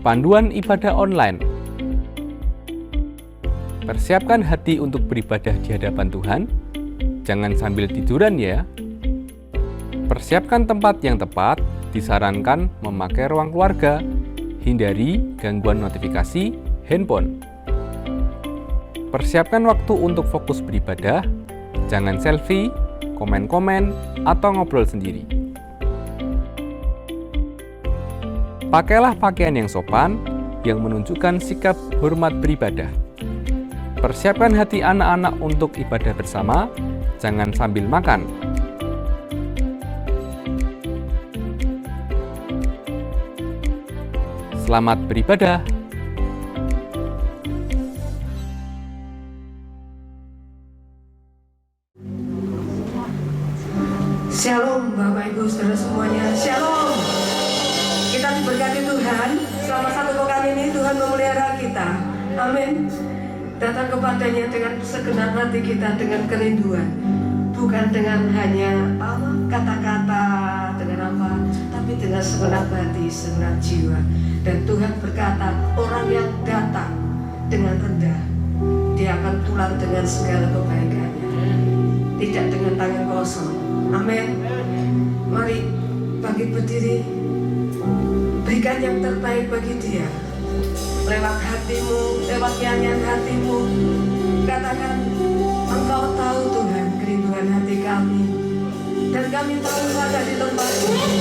Panduan ibadah online. Persiapkan hati untuk beribadah di hadapan Tuhan. Jangan sambil tiduran ya. Persiapkan tempat yang tepat. Disarankan memakai ruang keluarga. Hindari gangguan notifikasi handphone. Persiapkan waktu untuk fokus beribadah. Jangan selfie, komen-komen, atau ngobrol sendiri. Pakailah pakaian yang sopan, yang menunjukkan sikap hormat beribadah. Persiapkan hati anak-anak untuk ibadah bersama, jangan sambil makan. Selamat beribadah. Shalom Bapak Ibu Saudara semuanya. Shalom. Kita diberkati Tuhan. Selama satu pekan ini Tuhan memelihara kita. Amin. Datang kepadanya dengan segenap hati kita, dengan kerinduan. Bukan dengan hanya kata-kata, dengan apa, tapi dengan segenap hati, segenap jiwa. Dan Tuhan berkata, orang yang datang dengan rendah, dia akan pulang dengan segala kebaikannya, tidak dengan tangan kosong. Amin. Mari bangkit berdiri, berikan yang terbaik bagi dia. Lewat hatimu, lewat nyanyian hatimu, katakan, Engkau tahu Tuhan kerinduan hati kami, dan kami tahu ada di tempat ini.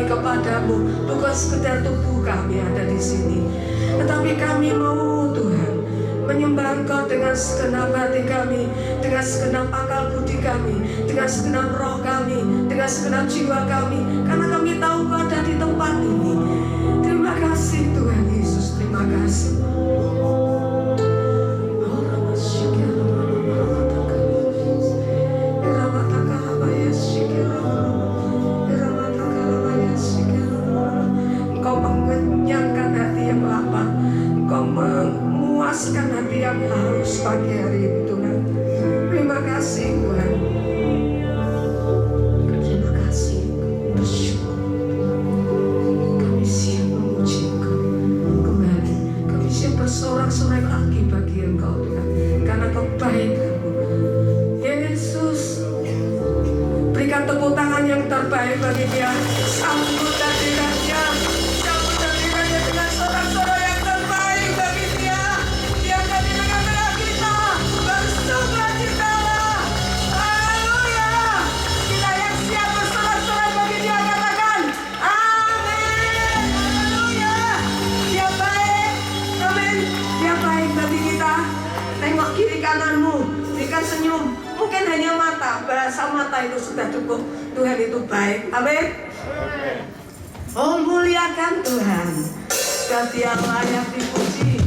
kepadamu, bukan sekedar tubuh kami ada di sini, tetapi kami mau Tuhan menyembah Engkau dengan segenap hati kami, dengan segenap akal budi kami, dengan segenap roh kami, dengan segenap jiwa kami, karena kami tahu Engkau ada di tempat ini. Terima kasih Tuhan Yesus, terima kasih. Memuaskan hati yang haus pagi hari ini Tuhan. Terima kasih Tuhan. Terima kasih. Bersyukur. Kami siap memuji Engkau kembali. Kami siap bersorak-sorai lagi bagi Engkau Tuhan, karena kebaikan-Mu. Yesus, berikan tepuk tangan yang terbaik bagi Dia. Sambut hadiratnya. Sambut hadiratnya dengan sorak-sorai. Kananmu, berikan senyum. Mungkin hanya mata, bahasa mata itu sudah cukup. Tuhan itu baik. Amin. Oh, muliakan Tuhan. Dia layak dipuji.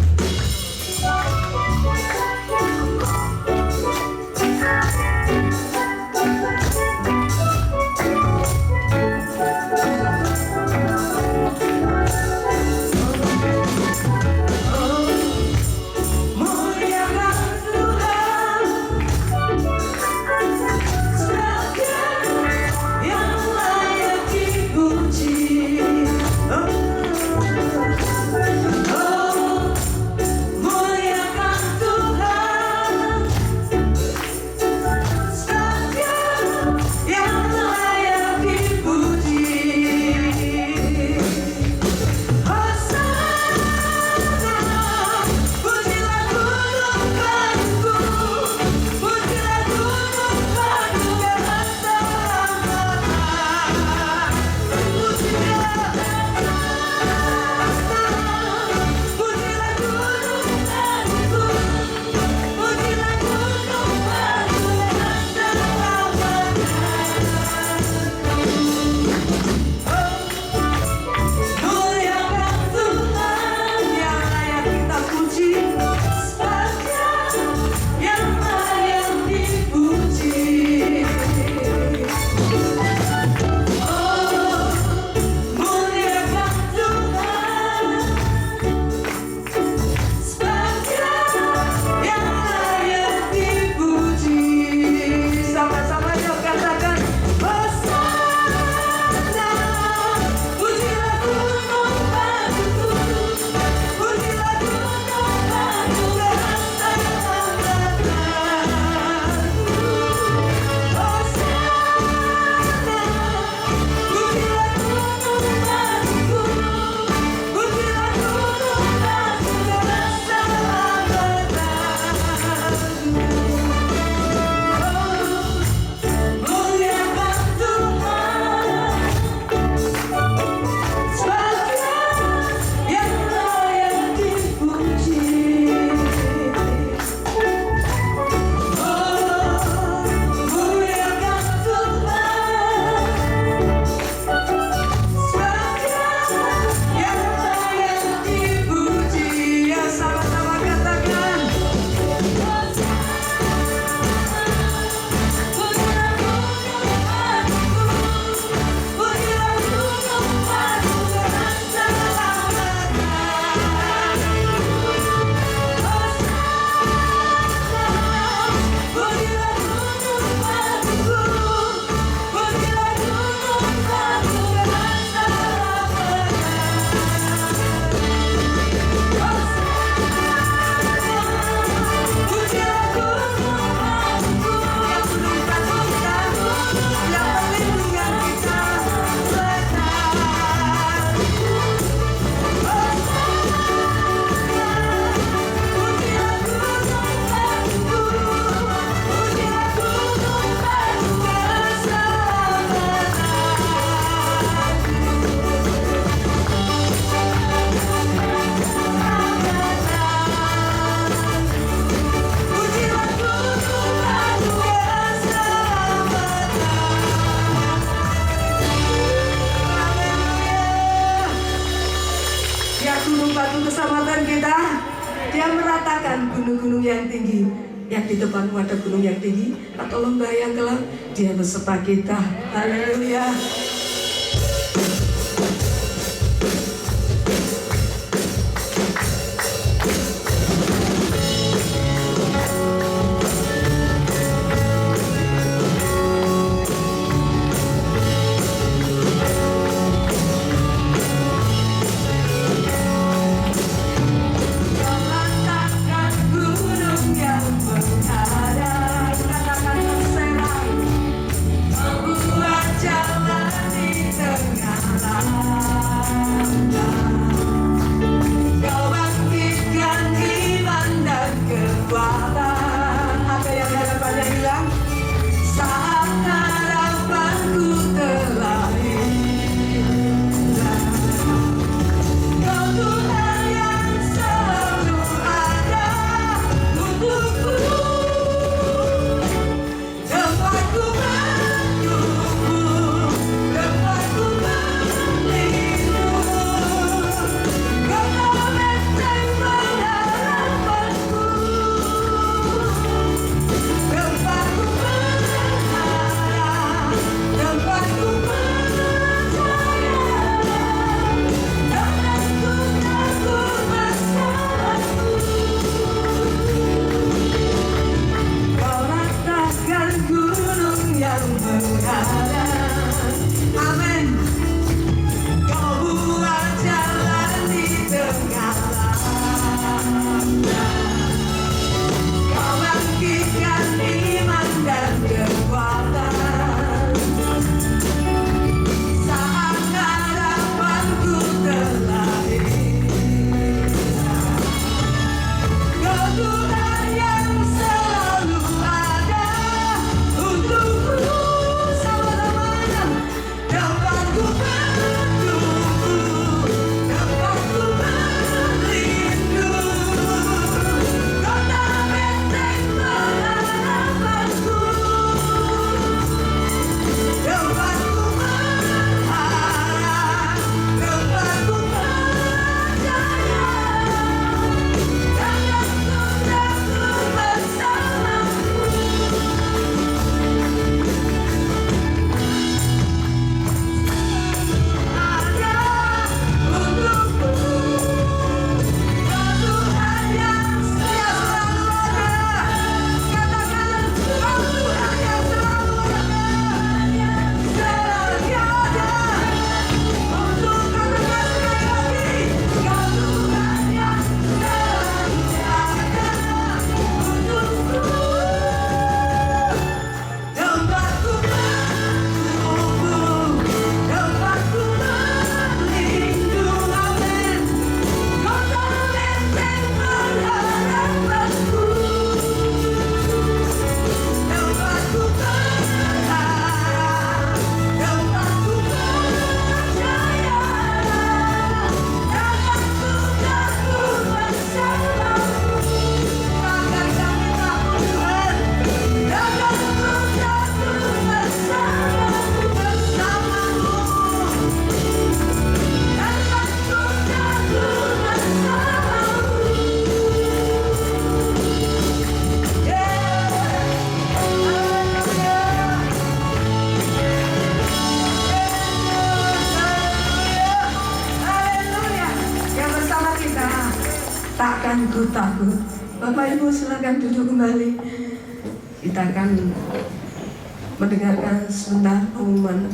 Dia meratakan gunung-gunung yang tinggi. Yang di depanmu ada gunung yang tinggi atau lembah yang gelap, Dia beserta kita. Haleluya. Takkan ku takut. Bapak Ibu silakan duduk kembali. Kita akan mendengarkan sebentar pengumuman.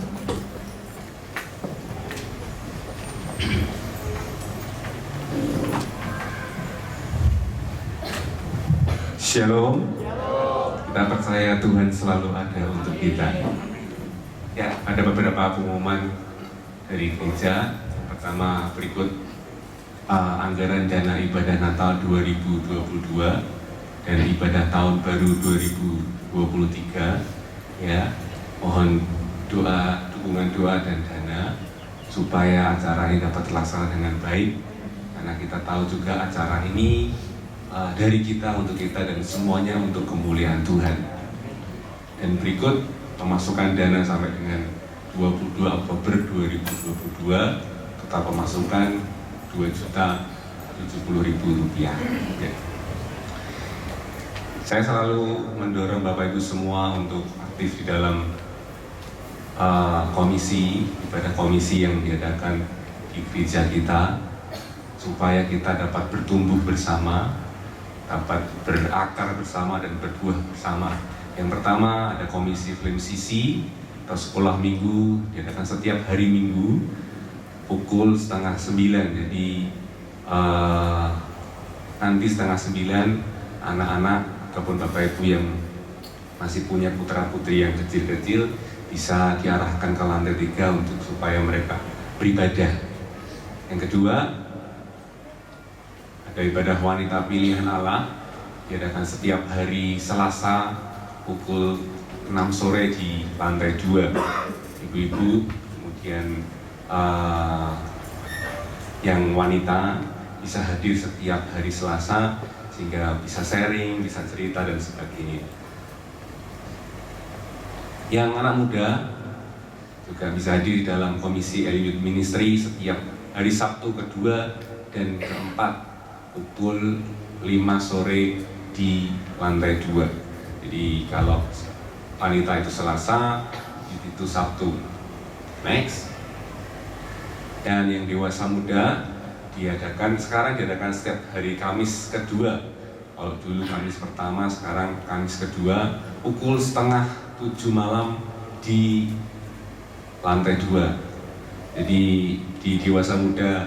Shalom. Kita percaya Tuhan selalu ada untuk kita. Ya, ada beberapa pengumuman dari gereja. Pertama, berikut anggaran dana ibadah Natal 2022 dan ibadah tahun baru 2023. Ya, mohon dukungan doa dan dana supaya acara ini dapat terlaksana dengan baik, karena kita tahu juga acara ini dari kita untuk kita dan semuanya untuk kemuliaan Tuhan. Dan berikut pemasukan dana sampai dengan 22 Oktober 2022, total pemasukan 2.800.000 Rp70.000. Ya. Saya selalu mendorong Bapak Ibu semua untuk aktif di dalam ibadah komisi yang diadakan di gereja kita, supaya kita dapat bertumbuh bersama, dapat berakar bersama dan berbuah bersama. Yang pertama ada komisi Film Sisi atau sekolah minggu, diadakan setiap hari Minggu pukul 8:30. Jadi nanti 8:30 anak-anak ataupun Bapak Ibu yang masih punya putra-putri yang kecil-kecil bisa diarahkan ke lantai 3 untuk supaya mereka beribadah. Yang kedua, ada ibadah wanita pilihan Allah, diadakan setiap hari Selasa pukul 6 sore di lantai 2. Ibu-ibu, kemudian yang wanita bisa hadir setiap hari Selasa sehingga bisa sharing, bisa cerita dan sebagainya. Yang anak muda juga bisa hadir dalam komisi Early Youth Ministry setiap hari Sabtu kedua dan keempat pukul 5 sore di lantai 2. Jadi kalau wanita itu Selasa, itu Sabtu. Next. Dan yang dewasa muda sekarang diadakan setiap hari Kamis kedua. Kalau dulu Kamis pertama, sekarang Kamis kedua pukul 6:30 malam di lantai 2. Jadi di dewasa muda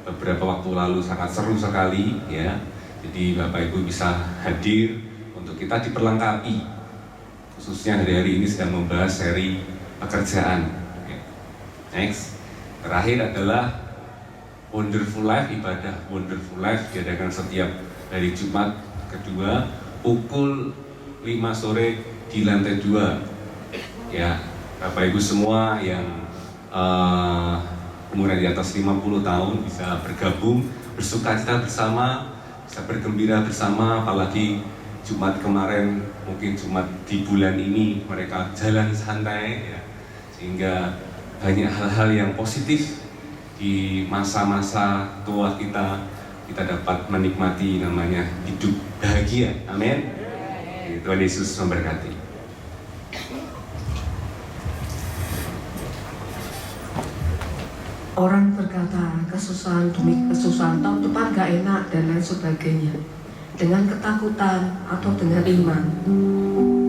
beberapa waktu lalu sangat seru sekali ya. Jadi Bapak Ibu bisa hadir untuk kita diperlengkapi. Khususnya hari-hari ini sedang membahas seri pekerjaan. Next. Terakhir adalah Wonderful Life, ibadah Wonderful Life diadakan setiap hari Jumat kedua pukul 5 sore di lantai 2. Ya, Bapak Ibu semua yang umurnya di atas 50 tahun bisa bergabung, bersukacita bersama, bisa bergembira bersama, apalagi Jumat kemarin, mungkin Jumat di bulan ini mereka jalan santai ya, sehingga banyak hal-hal yang positif di masa-masa tua kita dapat menikmati namanya hidup bahagia. Amin. Tuhan Yesus memberkati. Orang berkata kesusahan demi kesusahan, tahun depan gak enak dan lain sebagainya. Dengan ketakutan atau dengan iman,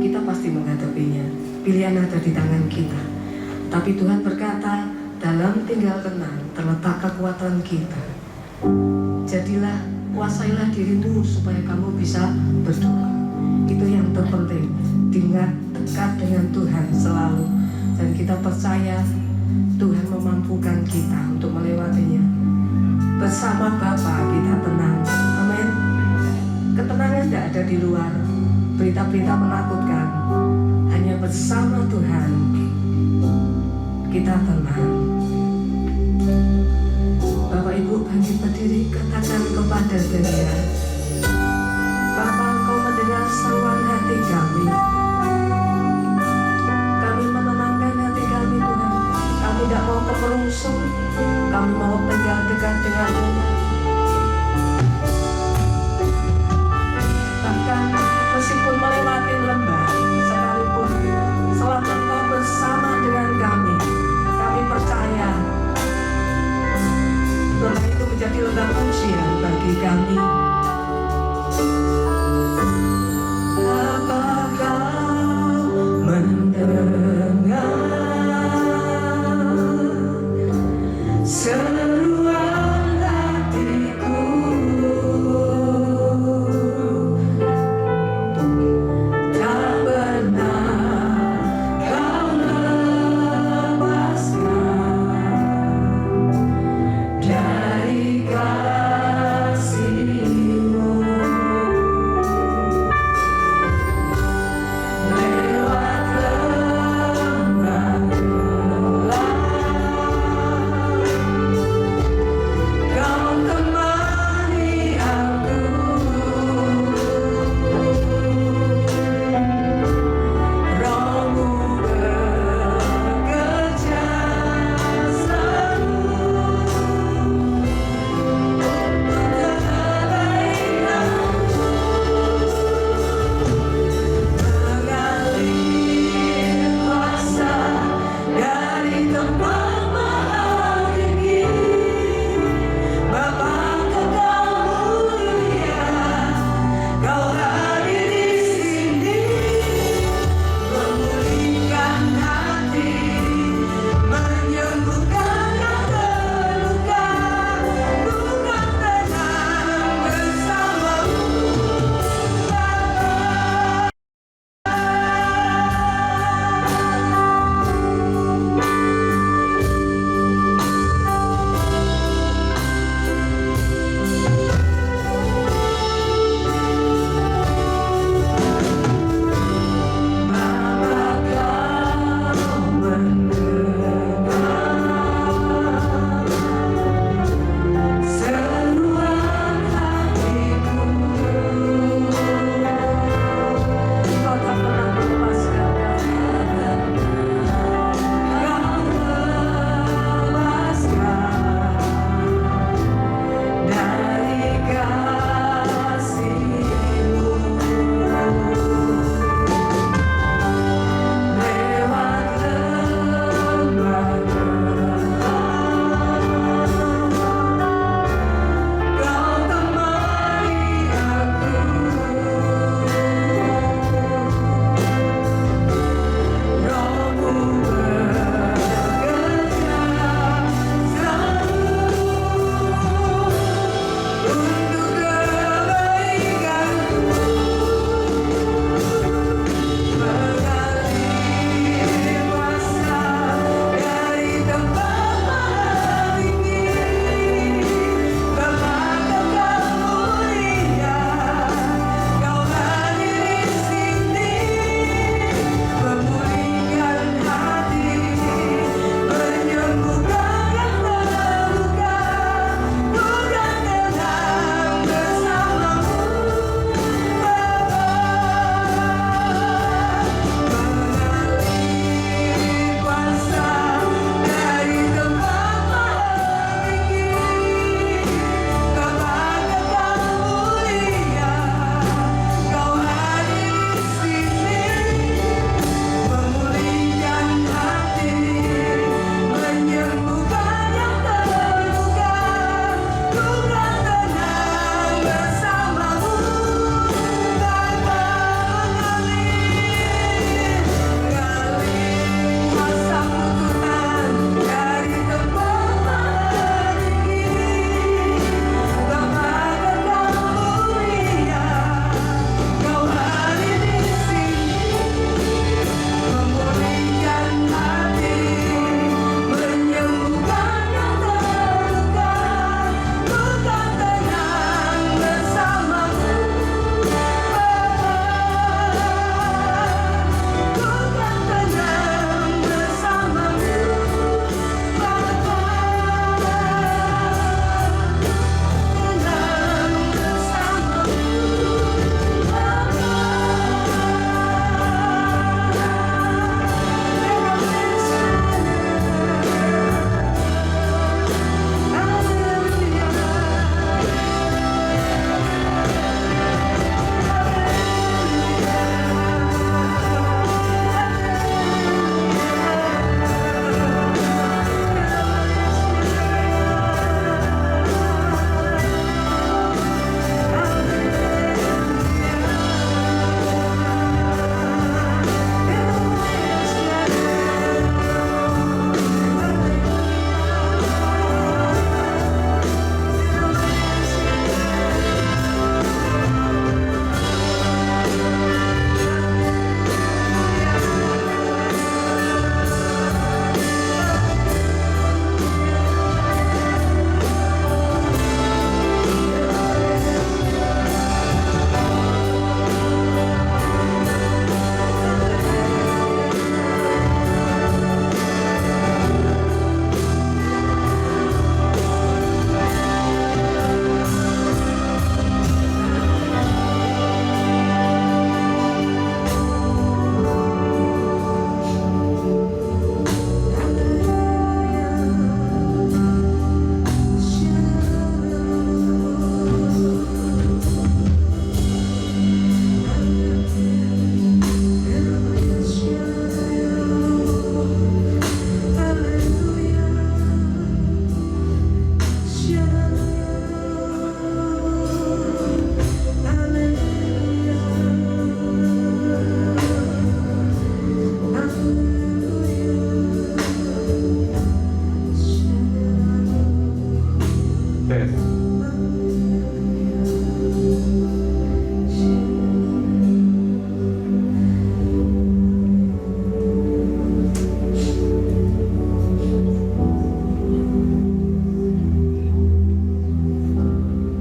kita pasti menghadapinya. Pilihan ada di tangan kita. Tapi Tuhan berkata, dalam tinggal tenang terletak kekuatan kita. Jadilah, kuasailah dirimu supaya kamu bisa berdoa. Itu yang terpenting. Dekat dengan Tuhan selalu. Dan kita percaya Tuhan memampukan kita untuk melewatinya. Bersama Bapa kita tenang. Amin. Ketenangan tidak ada di luar. Berita-berita menakutkan. Hanya bersama Tuhan kita tenang. Bapak Ibu bangkit berdiri, katakan kepada dia, Bapa, Engkau mendengar seruan hati kami. Kami menenangkan hati kami, Tuhan. Kami tidak mau kemerungsung, kami mau tinggal dekat denganmu. Bahkan meskipun melewati lembah sekalipun, selama Engkau bersama dengan kami percaya lembah itu menjadi lembah pujian bagi kami. Apakah mendengar seruan hatiku? Tak pernah kau dari kasih-Mu. Lewat lembah gelap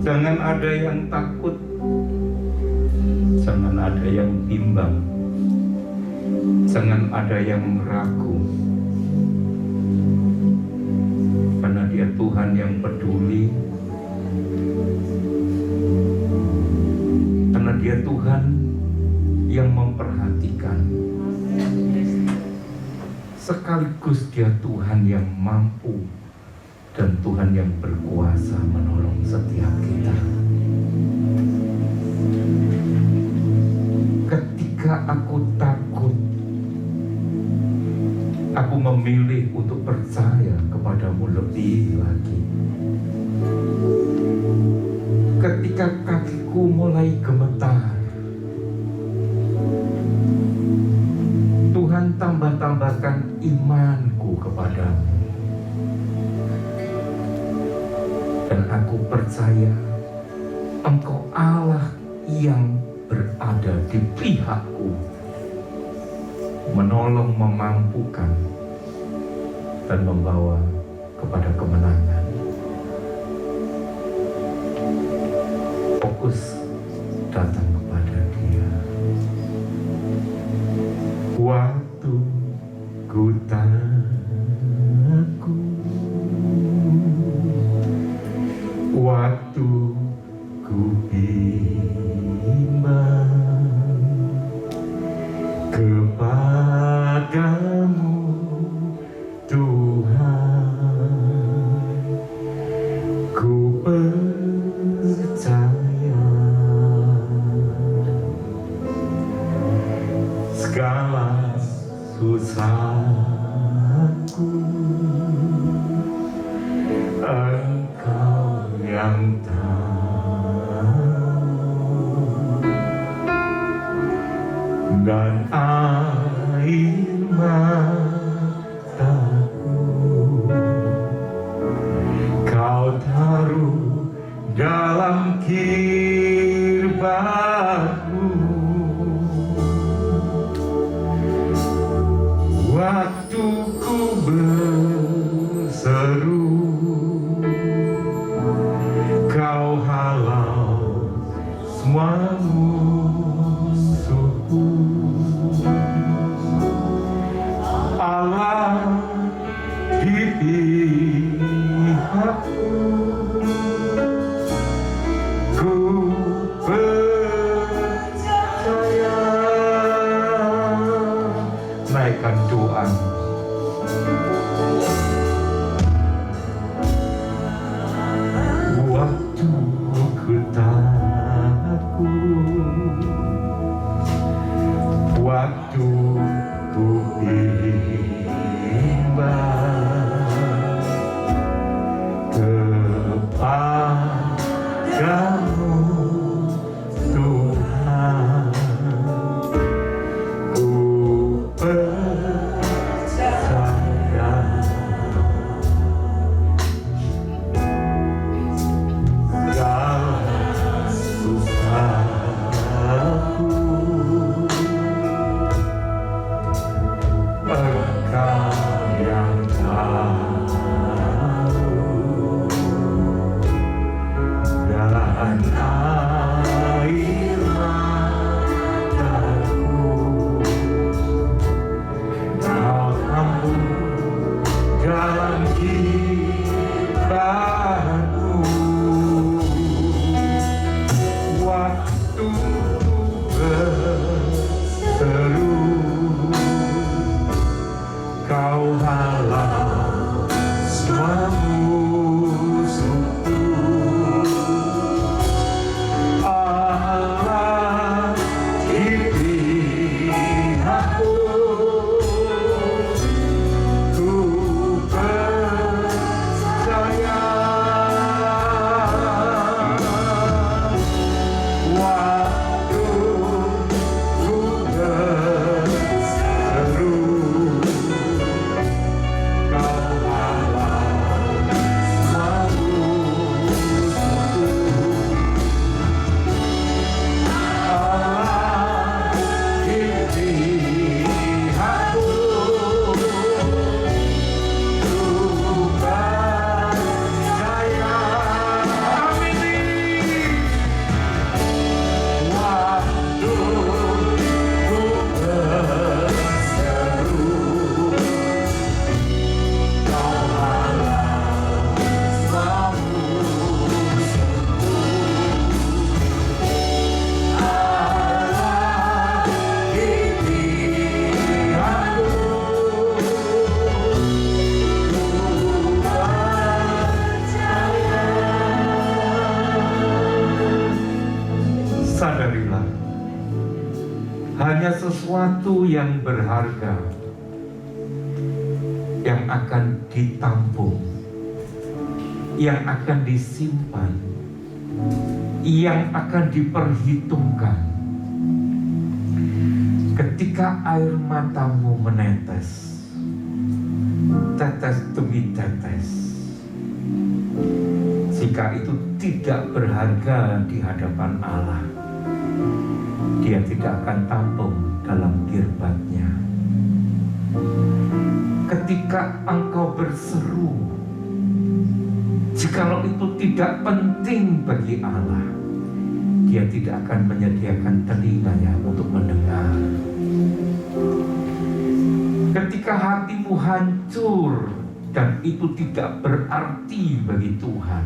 Jangan ada yang takut, jangan ada yang bimbang, jangan ada yang ragu, karena Dia Tuhan yang peduli, karena Dia Tuhan yang memperhatikan, sekaligus Dia Tuhan yang mampu dan Tuhan yang berkuasa menolong setiap kita. Ketika aku takut, aku memilih untuk percaya kepadamu lebih lagi. Ketika kakiku mulai gemetar, Tuhan tambah-tambahkan imanku kepadamu. Dan aku percaya Engkau Allah yang berada di pihakku, menolong, memampukan, dan membawa kepada kemenangan. Fokus datang kepada Dia. Waktu ku takut, waktu ku bimbang, kepadamu Tuhan ku percaya. Segala susahku Engkau yang tahu, dan air mataku Kau taruh dalam kirbaku. Waktu ku berseru, Kau halau semua musuhku. Allah di pihakku, ku percaya. Naikkan doa. Waktu ku takut, waktu ku bimbang, kepadamu Tuhan ku percaya. Segala susahku Engkau yang tahu, dan air mataku Kau tampung dalam kirbaku. Waktu berseru, Kau halau semua musuhku. Allah di pihakku, ku percaya. Waktu ku berseru, Kau halau sesuatu yang berharga yang akan ditampung, yang akan disimpan, yang akan diperhitungkan. Ketika air matamu menetes, tetes demi tetes, jika itu tidak berharga di hadapan Allah, Dia tidak akan tampung dalam kirbatnya. Ketika engkau berseru, jikalau itu tidak penting bagi Allah, Dia tidak akan menyediakan telinganya untuk mendengar. Ketika hatimu hancur dan itu tidak berarti bagi Tuhan,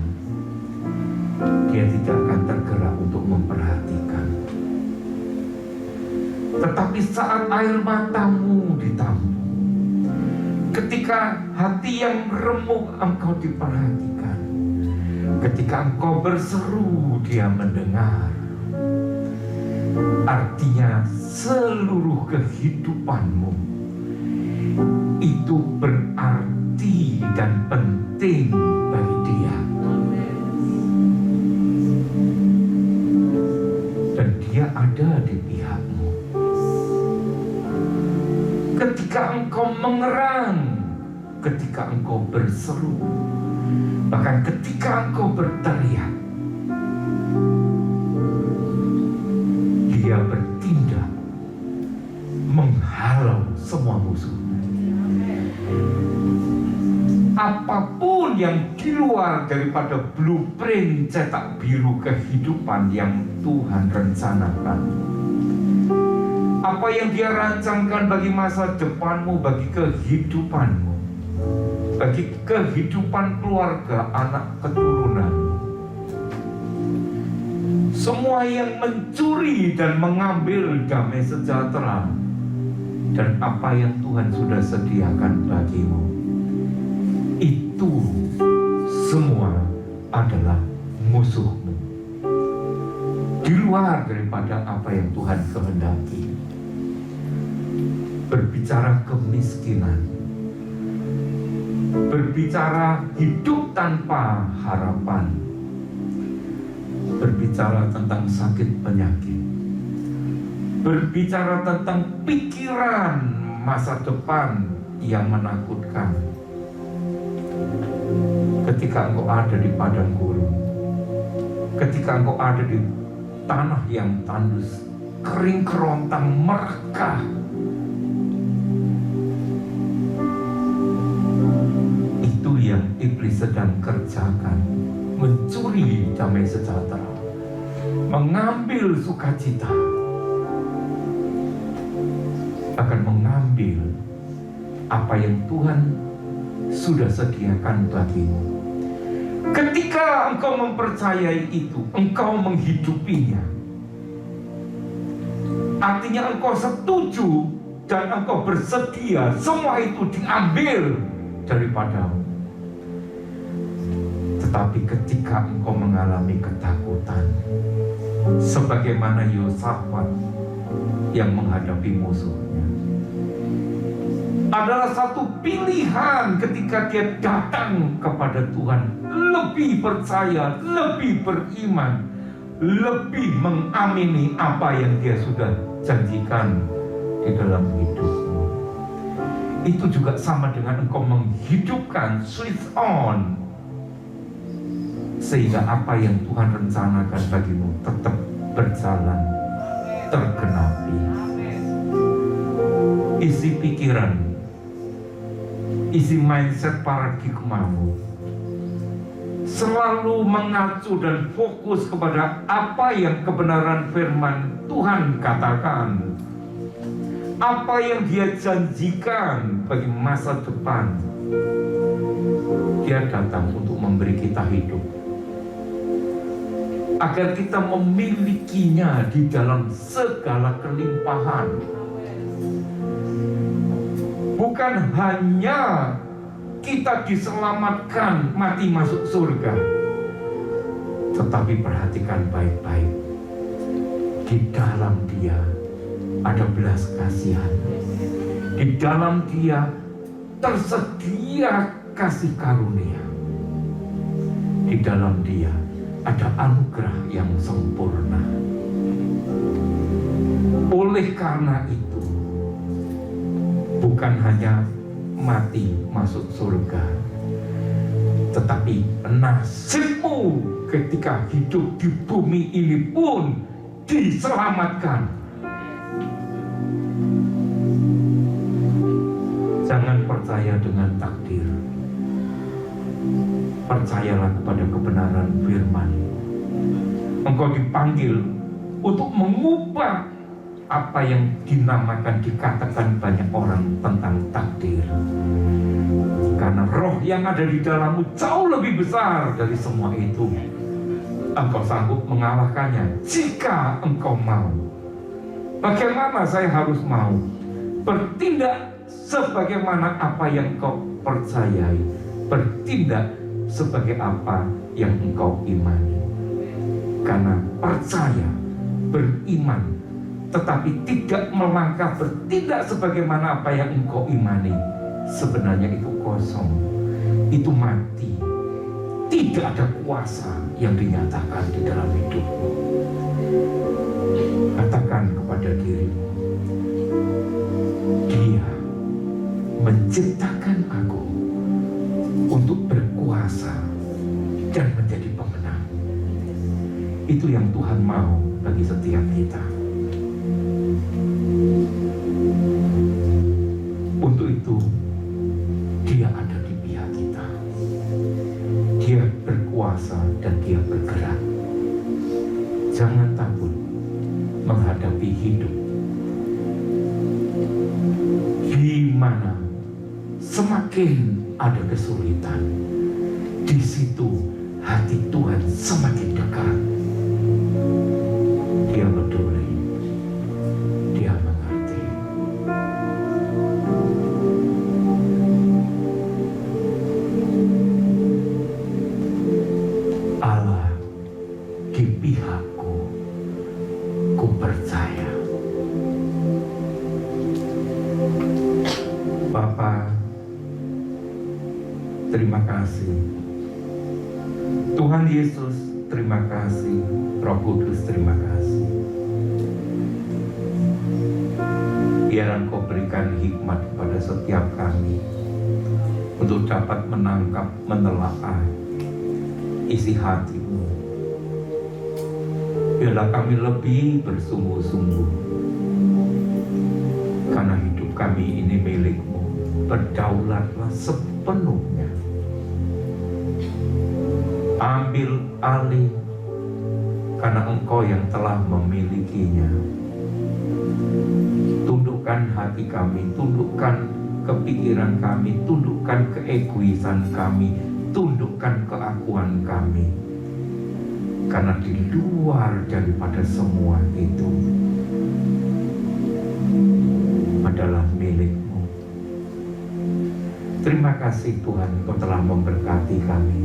Dia tidak akan tergerak untuk memperhatikan. Tetapi saat air matamu ditampung, ketika hati yang remuk engkau diperhatikan, ketika engkau berseru, Dia mendengar. Artinya seluruh kehidupanmu itu berarti dan penting bagi Dia. Dan Dia ada di pihakmu. Ketika engkau mengerang, ketika engkau berseru, bahkan ketika engkau berteriak, Dia bertindak menghalau semua musuh. Apapun yang di luar daripada blueprint cetak biru kehidupan yang Tuhan rencanakan, apa yang Dia rancangkan bagi masa depanmu, bagi kehidupanmu, bagi kehidupan keluarga, anak keturunan, semua yang mencuri dan mengambil damai sejahtera dan apa yang Tuhan sudah sediakan bagimu, itu semua adalah musuhmu, di luar daripada apa yang Tuhan kehendaki. Berbicara kemiskinan, berbicara hidup tanpa harapan, berbicara tentang sakit penyakit, berbicara tentang pikiran masa depan yang menakutkan. Ketika engkau ada di padang gurun, ketika engkau ada di tanah yang tandus, kering kerontang, merekah, itu yang iblis sedang kerjakan, mencuri damai sejahtera, mengambil sukacita, akan mengambil apa yang Tuhan sudah sediakan bagimu. Ketika engkau mempercayai itu, engkau menghidupinya. Artinya engkau setuju dan engkau bersedia semua itu diambil daripadamu. Tetapi ketika engkau mengalami ketakutan, sebagaimana Yosafat yang menghadapi musuhnya, adalah satu pilihan ketika dia datang kepada Tuhan, lebih percaya, lebih beriman, lebih mengamini apa yang Dia sudah janjikan di dalam hidupmu. Itu juga sama dengan engkau menghidupkan, switch on, sehingga apa yang Tuhan rencanakan bagimu tetap berjalan, tergenapi. Isi pikiran, isi mindset paradigmamu selalu mengacu dan fokus kepada apa yang kebenaran firman Tuhan katakan, apa yang Dia janjikan bagi masa depan. Dia datang untuk memberi kita hidup, agar kita memilikinya di dalam segala kelimpahan. Bukan hanya kita diselamatkan mati masuk surga, tetapi perhatikan baik-baik, di dalam Dia ada belas kasihan. Di dalam Dia tersedia kasih karunia. Di dalam Dia ada anugerah yang sempurna. Oleh karena itu, bukan hanya mati masuk surga, tetapi nasibmu ketika hidup di bumi ini pun diselamatkan. Jangan percaya dengan takdir. Percayalah kepada kebenaran firman. Engkau dipanggil untuk mengubah apa yang dinamakan, dikatakan banyak orang tentang takdir. Karena roh yang ada di dalammu jauh lebih besar dari semua itu. Engkau sanggup mengalahkannya jika engkau mau. Bagaimana saya harus mau? Bertindak sebagaimana apa yang engkau percayai. Bertindak sebagai apa yang engkau imani. Karena percaya, beriman, tetapi tidak melangkah bertindak sebagaimana apa yang engkau imani, sebenarnya itu kosong, itu mati. Tidak ada kuasa yang dinyatakan di dalam hidupmu. Katakan kepada dirimu, Dia menciptakan aku untuk berkuasa dan menjadi pemenang. Itu yang Tuhan mau bagi setiap kita. Untuk itu, Dia ada di pihak kita. Dia berkuasa dan Dia bergerak. Jangan takut menghadapi hidup di mana semakin ada kesulitan, di situ hati Tuhan semakin dekat. Dia peduli, Dia mengerti. Allah di pihakku, ku percaya. Bapa, terima kasih. Tuhan Yesus, terima kasih. Roh Kudus, terima kasih. Biar Engkau berikan hikmat kepada setiap kami untuk dapat menangkap, menelaah isi hati-Mu. Biarlah kami lebih bersungguh-sungguh, karena hidup kami ini milik-Mu. Berdaulatlah sepenuhnya. Ambil alih, karena Engkau yang telah memilikinya. Tundukkan hati kami, tundukkan kepikiran kami, tundukkan keegoisan kami, tundukkan keakuan kami. Karena di luar daripada semua itu adalah milik-Mu. Terima kasih Tuhan, Engkau telah memberkati kami.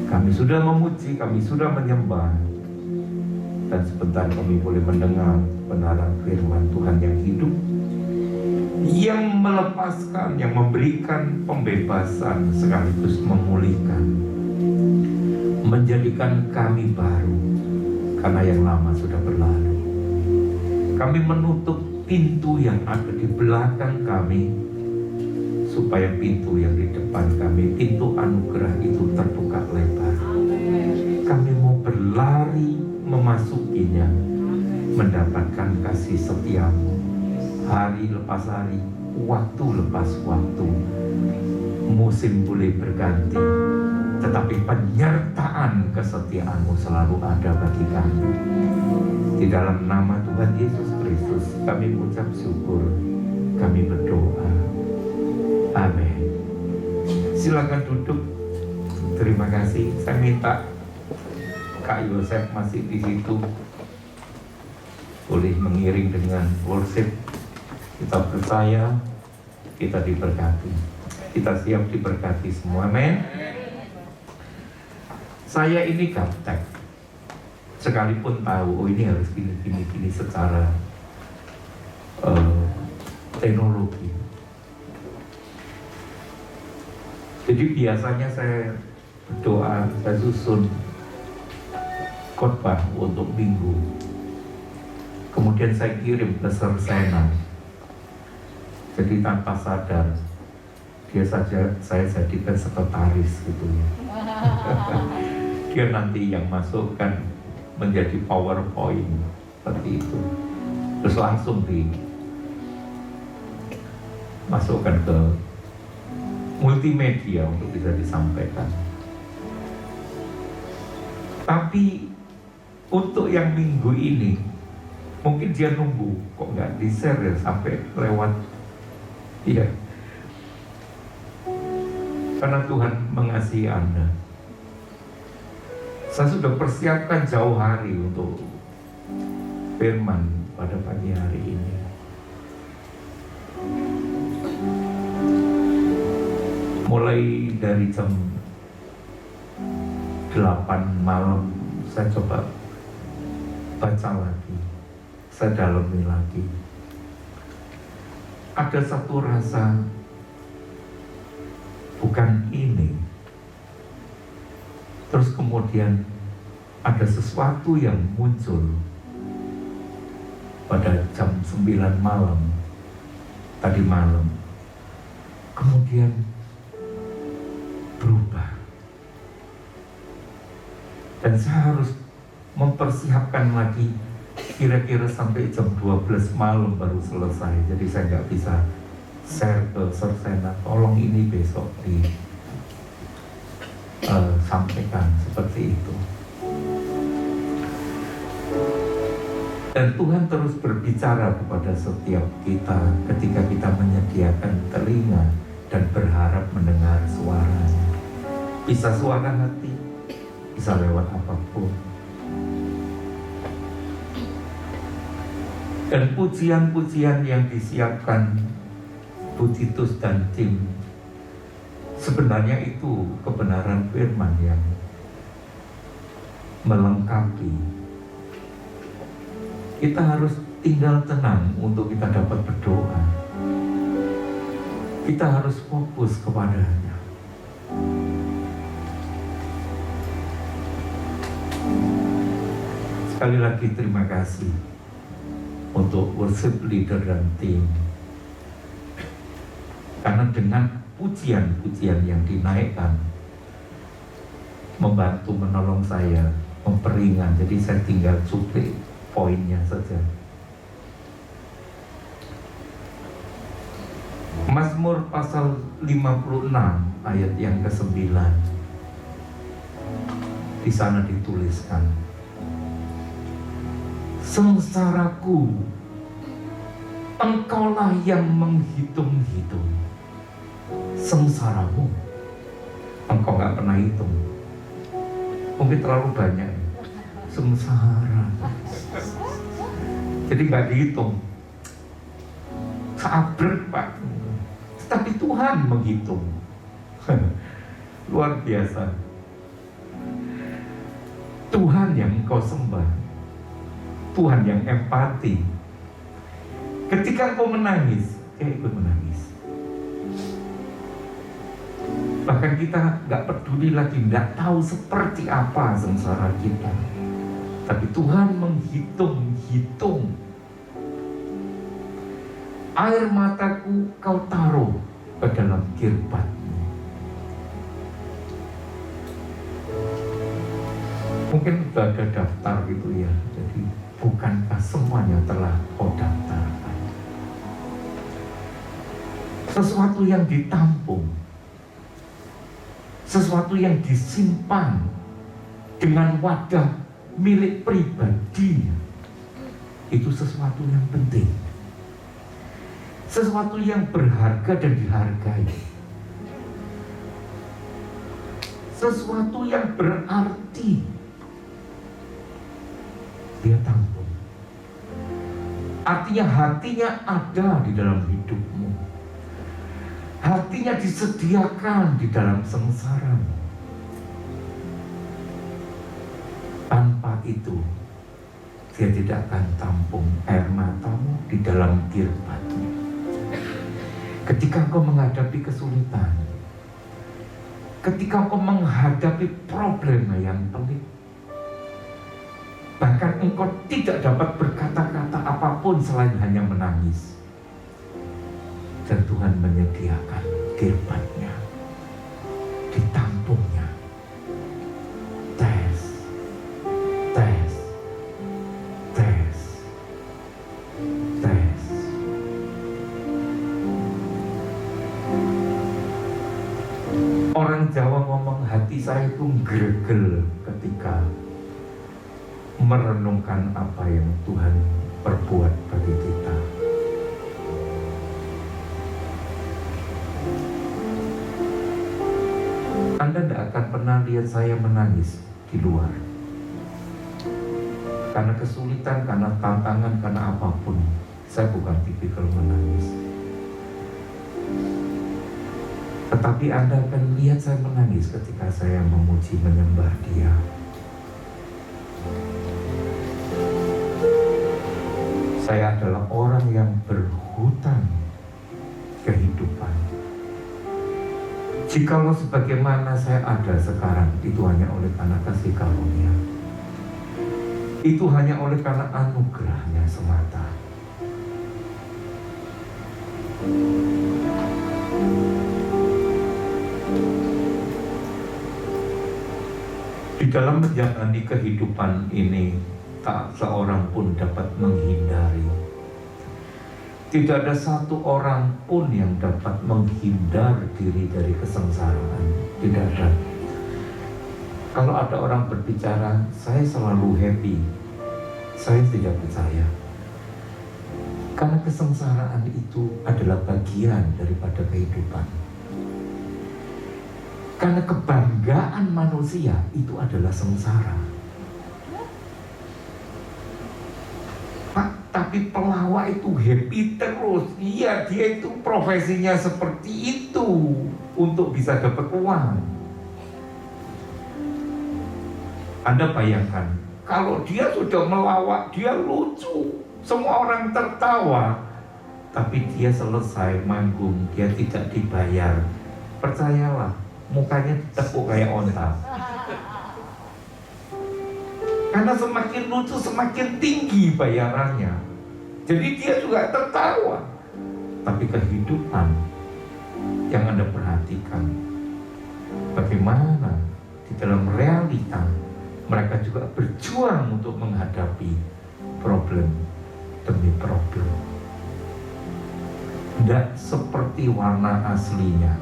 Kami sudah memuji, kami sudah menyembah, dan sebentar kami boleh mendengar kebenaran firman Tuhan yang hidup, yang melepaskan, yang memberikan pembebasan sekaligus memulihkan, menjadikan kami baru, karena yang lama sudah berlalu. Kami menutup pintu yang ada di belakang kami, supaya pintu yang di depan kami, pintu anugerah itu terbuka lebar. Kami mau berlari memasukinya, mendapatkan kasih setia-Mu hari lepas hari, waktu lepas waktu. Musim boleh berganti, tetapi penyertaan kesetiaan-Mu selalu ada bagi kami. Di dalam nama Tuhan Yesus Kristus kami mengucap syukur, kami berdoa. Amin. Silakan duduk. Terima kasih. Saya minta Kak Yosef masih di situ, boleh mengiring dengan worship. Kita percaya, kita diberkati. Kita siap diberkati semua. Amin. Saya ini gaptek, sekalipun tahu, oh ini harus gini secara teknologi. Jadi biasanya saya berdoa, saya susun khotbah untuk minggu, kemudian saya kirim ke Sersena. Jadi tanpa sadar saya jadikan sekretaris gitu ya. Dia nanti yang masukkan menjadi PowerPoint seperti itu, terus langsung dimasukkan ke multimedia untuk bisa disampaikan. Tapi untuk yang minggu ini mungkin dia nunggu kok nggak di-share ya sampai lewat. Iya, karena Tuhan mengasihi Anda. Saya sudah persiapkan jauh hari untuk firman pada pagi hari ini. Mulai dari jam 8 malam saya coba baca lagi, saya dalami lagi. Ada satu rasa, bukan ini. Terus kemudian ada sesuatu yang muncul pada jam 9 malam tadi malam. Kemudian berubah. Dan saya harus mempersiapkan lagi kira-kira sampai jam 12 malam baru selesai. Jadi saya nggak bisa share ke Sersena, tolong ini besok sampaikan seperti itu. Dan Tuhan terus berbicara kepada setiap kita ketika kita menyediakan telinga dan berharap mendengar suaranya. Bisa suara hati, bisa lewat apapun. Dan pujian-pujian yang disiapkan Bu Titus dan tim, sebenarnya itu kebenaran firman yang melengkapi. Kita harus tinggal tenang untuk kita dapat berdoa. Kita harus fokus kepadanya. Sekali lagi terima kasih untuk worship leader dan tim. Karena dengan pujian-pujian yang dinaikkan membantu menolong saya memperingan. Jadi saya tinggal cuplik poinnya saja. Mazmur pasal 56 ayat yang ke-9. Di sana dituliskan, sengsaraku, engkaulah yang menghitung-hitung. Sengsaramu, engkau gak pernah hitung. Mungkin terlalu banyak. Sengsara. Jadi gak dihitung. Sabrek Pak. Tapi Tuhan menghitung. Luar biasa. Tuhan yang engkau sembah, Tuhan yang empati. Ketika engkau menangis, dia ikut menangis. Bahkan kita gak peduli lagi, gak tahu seperti apa sengsara kita. Tapi Tuhan menghitung-hitung. Air mataku kau taruh ke dalam kirbatmu. Mungkin sudah ada daftar gitu ya. Jadi bukankah semuanya telah kau daftarkan? Sesuatu yang ditampung, sesuatu yang disimpan dengan wadah milik pribadi, itu sesuatu yang penting, sesuatu yang berharga dan dihargai, sesuatu yang berarti. Dia tampung. Artinya hatinya ada di dalam hidupmu, hatinya disediakan di dalam sengsaramu. Tanpa itu Dia tidak akan tampung air matamu di dalam kirbatnya. Ketika engkau menghadapi kesulitan, ketika engkau menghadapi problem yang pelik, bahkan engkau tidak dapat berkata-kata apapun selain hanya menangis, dan Tuhan menyediakan kirbatnya, ditampungnya. Tes, tes, tes, tes. Orang Jawa ngomong, hati saya itu gregel ketika merenungkan apa yang Tuhan perbuat bagi kita. Anda tidak akan pernah lihat saya menangis di luar. Karena kesulitan, karena tantangan, karena apapun, saya bukan tipikal menangis. Tetapi Anda akan lihat saya menangis ketika saya memuji menyembah Dia. Saya adalah orang yang berhutang kehidupan. Jikalau sebagaimana saya ada sekarang, itu hanya oleh karena kasih karunia. Itu hanya oleh karena anugerahnya semata. Di dalam menjalani kehidupan ini, tak seorang pun dapat menghindari. Tidak ada satu orang pun yang dapat menghindar diri dari kesengsaraan. Tidak ada. Kalau ada orang berbicara, saya selalu happy, saya tidak percaya. Karena kesengsaraan itu adalah bagian daripada kehidupan. Karena kebanggaan manusia itu adalah sengsara. Pak, tapi pelawak itu happy terus. Iya, dia itu profesinya seperti itu untuk bisa dapat uang. Anda bayangkan, kalau dia sudah melawak, dia lucu, semua orang tertawa, tapi dia selesai manggung, dia tidak dibayar. Percayalah, mukanya ditekuk kayak onta. Karena semakin lucu, semakin tinggi bayarannya. Jadi dia juga tertawa. Tapi kehidupan yang Anda perhatikan, bagaimana di dalam realita mereka juga berjuang untuk menghadapi problem demi problem. Tidak seperti warna aslinya.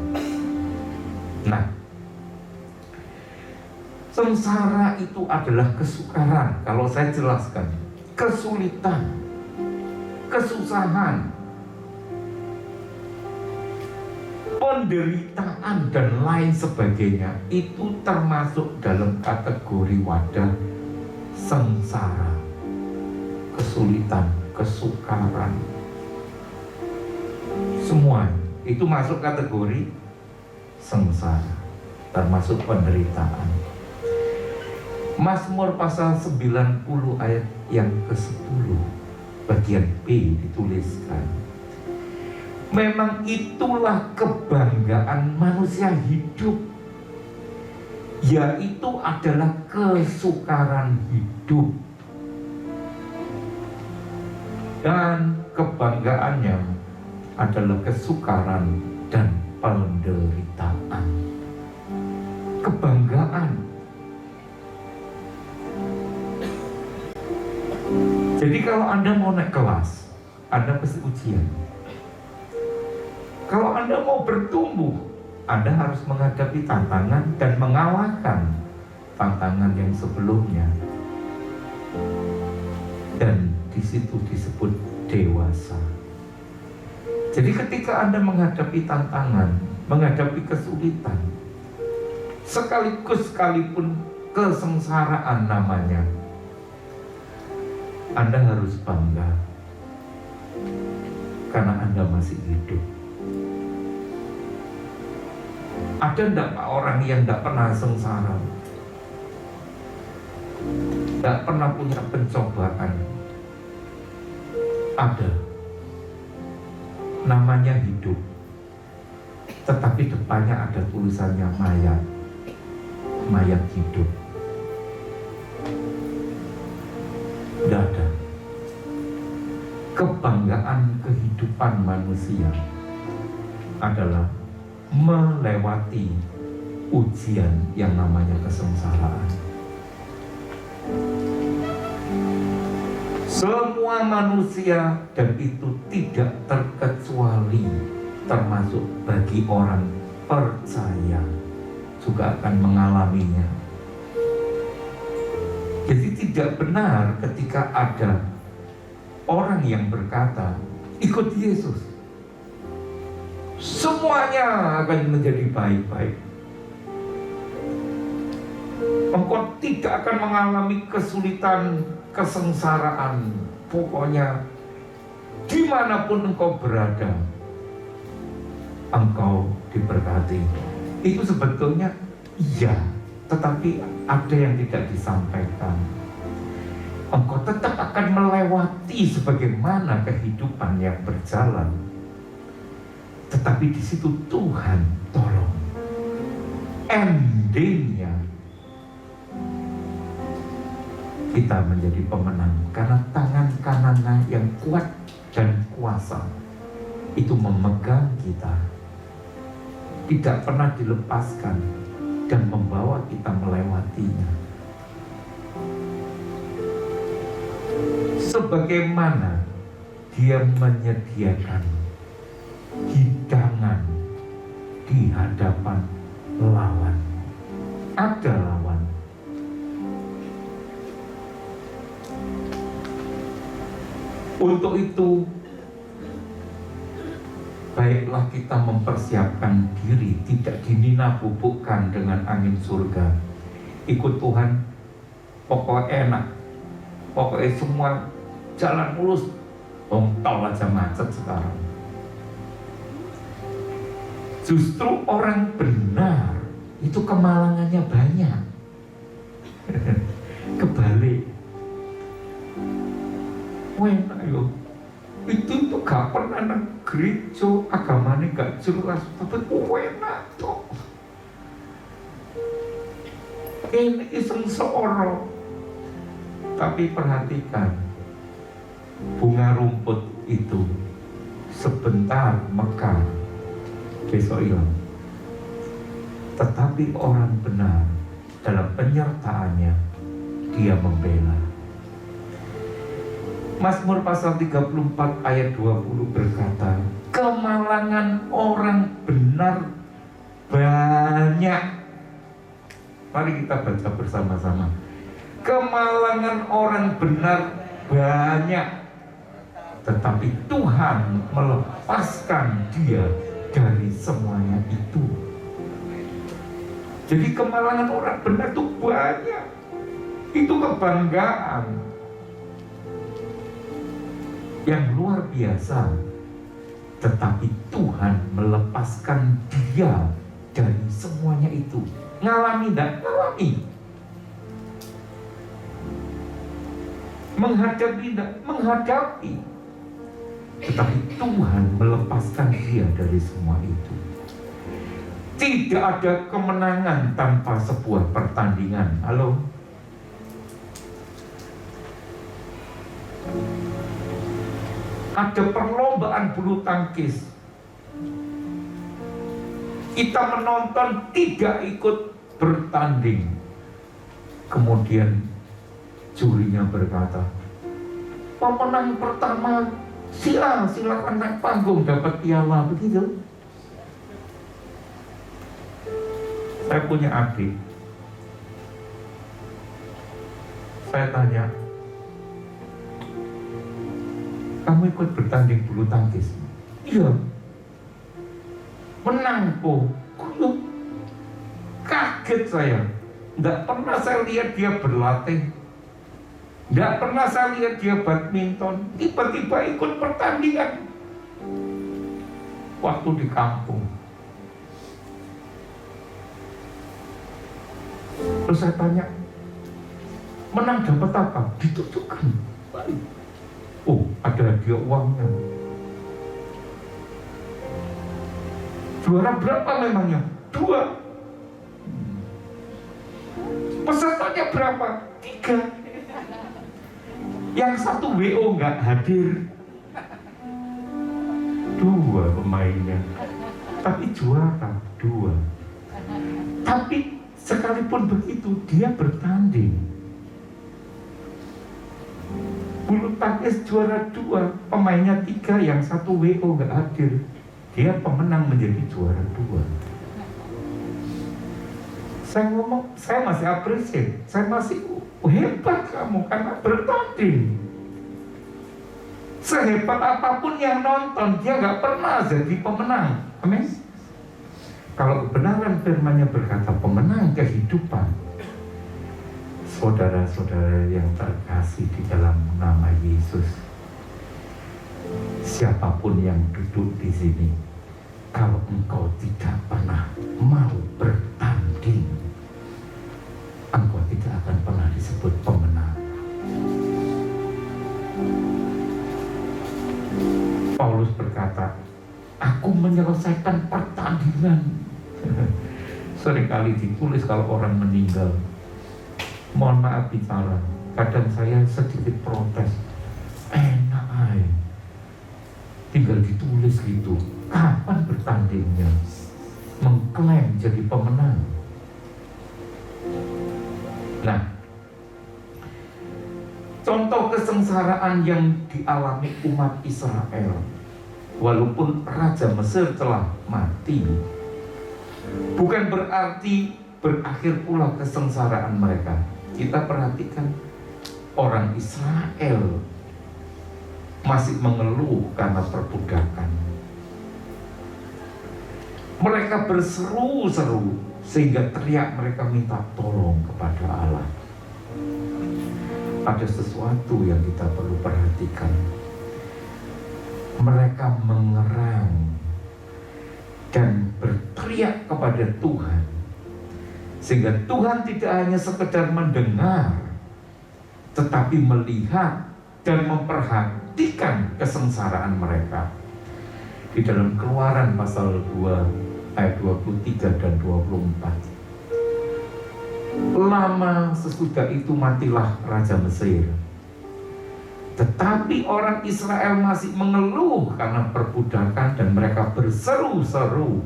Nah, sengsara itu adalah kesukaran. Kalau saya jelaskan, kesulitan, kesusahan, penderitaan dan lain sebagainya itu termasuk dalam kategori wadah sengsara. Kesulitan, kesukaran, semua itu masuk kategori sengsara, termasuk penderitaan. Mazmur pasal 90 ayat yang ke-10 bagian B dituliskan, memang itulah kebanggaan manusia hidup, yaitu adalah kesukaran hidup, dan kebanggaannya adalah kesukaran dan penderitaan. Kebanggaan. Jadi kalau Anda mau naik kelas, Anda pasti ujian. Kalau Anda mau bertumbuh, Anda harus menghadapi tantangan dan mengalahkan tantangan yang sebelumnya. Dan di situ disebut dewasa. Jadi ketika Anda menghadapi tantangan, menghadapi kesulitan, sekalipun kesengsaraan namanya, Anda harus bangga karena Anda masih hidup. Ada enggak orang yang enggak pernah sengsara? tidak pernah punya pencobaan. Ada, namanya hidup, tetapi depannya ada tulisannya mayat, mayat hidup. Tidak ada. Kebanggaan kehidupan manusia adalah melewati ujian yang namanya kesengsaraan. Semua manusia, dan itu tidak terkecuali, termasuk bagi orang percaya, juga akan mengalaminya. Jadi tidak benar ketika ada orang yang berkata, ikut Yesus, semuanya akan menjadi baik-baik. Engkau tidak akan mengalami kesulitan, kesengsaraan. Pokoknya dimanapun engkau berada, engkau diberkati. Itu sebetulnya iya, tetapi ada yang tidak disampaikan. Engkau tetap akan melewati sebagaimana kehidupan yang berjalan. Tetapi di situ Tuhan tolong. Endingnya kita menjadi pemenang karena tangan kanannya yang kuat dan kuasa itu memegang kita, tidak pernah dilepaskan dan membawa kita melewatinya. Sebagaimana Dia menyediakan hidangan di hadapan lawan. Ada lawan. Untuk itu, baiklah kita mempersiapkan diri, tidak dinina-bubukkan dengan angin surga. Ikut Tuhan, pokoknya enak, pokoknya semua jalan mulus, tol aja macet sekarang. Justru orang benar itu kemalangannya banyak. Kebalik. Enak yo. Itu tuh gak pernah nang gereja, agamanya gak jelas, tapi enak tuh. Ini iseng seorang. Tapi perhatikan, bunga rumput itu sebentar mekar, besok hilang. Tetapi orang benar dalam penyertaannya, dia membela. Mazmur pasal 34 ayat 20 berkata, kemalangan orang benar banyak. Mari kita baca bersama-sama. Kemalangan orang benar banyak, tetapi Tuhan melepaskan dia dari semuanya itu. Jadi kemalangan orang benar itu banyak. Itu kebanggaan yang luar biasa. Tetapi Tuhan melepaskan dia dari semuanya itu. Ngalami dan ngalami. Menghadapi dan menghadapi. Tetapi Tuhan melepaskan dia dari semua itu. Tidak ada kemenangan tanpa sebuah pertandingan. Halo? Ada perlombaan bulu tangkis. Kita menonton, tidak ikut bertanding. Kemudian jurinya berkata, pemenang pertama silakan naik panggung dapat piala, begitu. Saya punya adik. Saya tanya, kamu ikut bertanding bulu tangkis? Iya. Menang po. Kaget saya. Tidak pernah saya lihat dia berlatih. Tidak pernah saya lihat dia badminton. Tiba-tiba ikut pertandingan waktu di kampung. Terus saya tanya, Menang dapat apa? Ditunjukkan. Oh, ada hadiah uangnya. Juara berapa memangnya? 2. Pesertanya berapa? 3. Yang 1 WO nggak hadir. 2 pemainnya, tapi juara 2. Tapi sekalipun begitu dia bertanding. Bulu tangkis juara 2, pemainnya 3, yang 1 WO nggak hadir. Dia pemenang menjadi juara 2. Saya ngomong, saya masih appreciate, saya masih hebat kamu karena bertanding. Sehebat apapun yang nonton, dia nggak pernah jadi pemenang. Amin. Kalau kebenaran firman-Nya berkata pemenang kehidupan, saudara-saudara yang terkasih di dalam nama Yesus, siapapun yang duduk di sini, kalau engkau tidak pernah mau bertanding, engkau tidak akan pernah disebut pemenang. Paulus berkata, aku menyelesaikan pertandingan. Seringkali ditulis kalau orang meninggal. Mohon maaf bicara, kadang saya sedikit protes. Enak aja, tinggal ditulis gitu. Kapan bertandingnya? Mengklaim jadi pemenang. Nah, contoh kesengsaraan yang dialami umat Israel, walaupun Raja Mesir telah mati, bukan berarti berakhir pula kesengsaraan mereka. Kita perhatikan, orang Israel masih mengeluh karena perbudakan. Mereka berseru-seru sehingga teriak, mereka minta tolong kepada Allah. Ada sesuatu yang kita perlu perhatikan. Mereka mengerang dan berteriak kepada Tuhan, sehingga Tuhan tidak hanya sekedar mendengar, tetapi melihat dan memperhatikan kesengsaraan mereka. Di dalam Keluaran pasal 2 ayat 23 dan 24. Lama sesudah itu matilah Raja Mesir, tetapi orang Israel masih mengeluh karena perbudakan dan mereka berseru-seru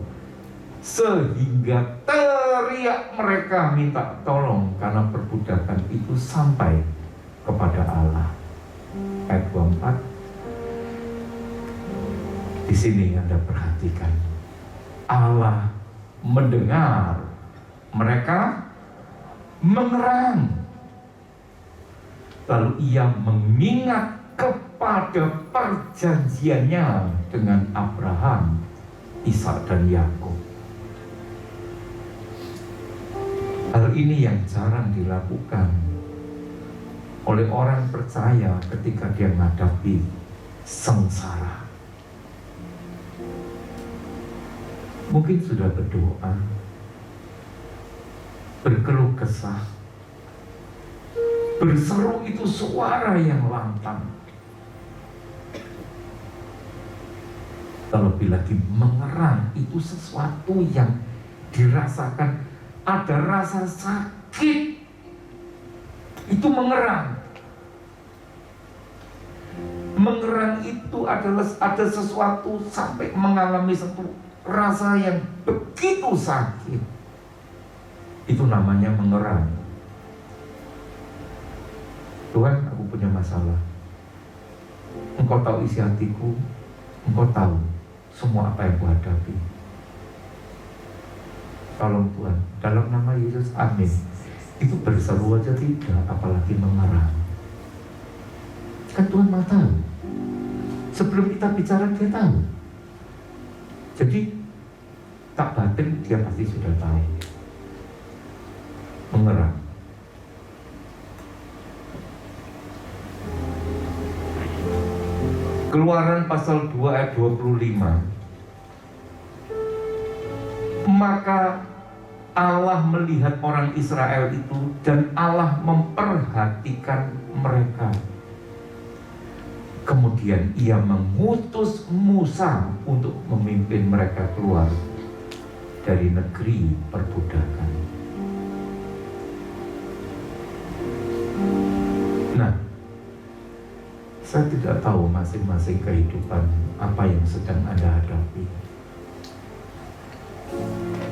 sehingga teriak mereka minta tolong karena perbudakan itu sampai kepada Allah. Ayat 24. Di sini Anda perhatikan, Allah mendengar mereka mengerang, lalu Ia mengingat kepada perjanjiannya dengan Abraham, Ishak dan Yakub. Hal ini yang jarang dilakukan oleh orang percaya ketika dia menghadapi sengsara. Mungkin sudah berdoa, berkeluh kesah, berseru, itu suara yang lantang. Terlebih lagi mengerang, itu sesuatu yang dirasakan, ada rasa sakit, itu mengerang. Mengerang itu adalah ada sesuatu sampai mengalami satu rasa yang begitu sakit. Itu namanya mengerang. Tuhan, aku punya masalah. Engkau tahu isi hatiku, Engkau tahu semua apa yang kuhadapi. Tolong Tuhan, dalam nama Yesus, amin. Itu berseru aja tidak, apalagi mengerang. Kan Tuhan mau tahu. Sebelum kita bicara, dia tahu. Jadi tak batin dia pasti sudah tahu. Mengerang. Keluaran pasal 2 ayat 25. Maka Allah melihat orang Israel itu dan Allah memperhatikan mereka. Kemudian ia mengutus Musa untuk memimpin mereka keluar dari negeri perbudakan. Nah, saya tidak tahu masing-masing kehidupan apa yang sedang Anda hadapi.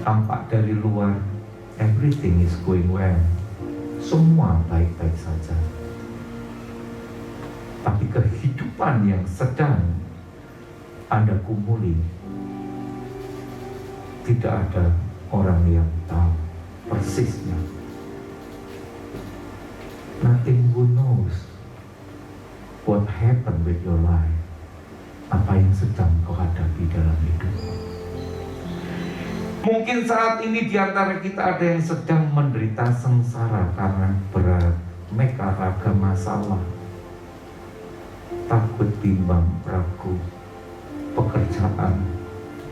Tampak dari luar, everything is going well. Semua baik-baik saja. Tapi kehidupan yang sedang Anda gumuli, tidak ada orang yang tahu persisnya. Nothing who knows what happened with your life. Apa yang sedang kau hadapi dalam hidup. Mungkin saat ini di antara kita ada yang sedang menderita sengsara karena beraneka ragam masalah. Takut, bimbang, ragu, pekerjaan,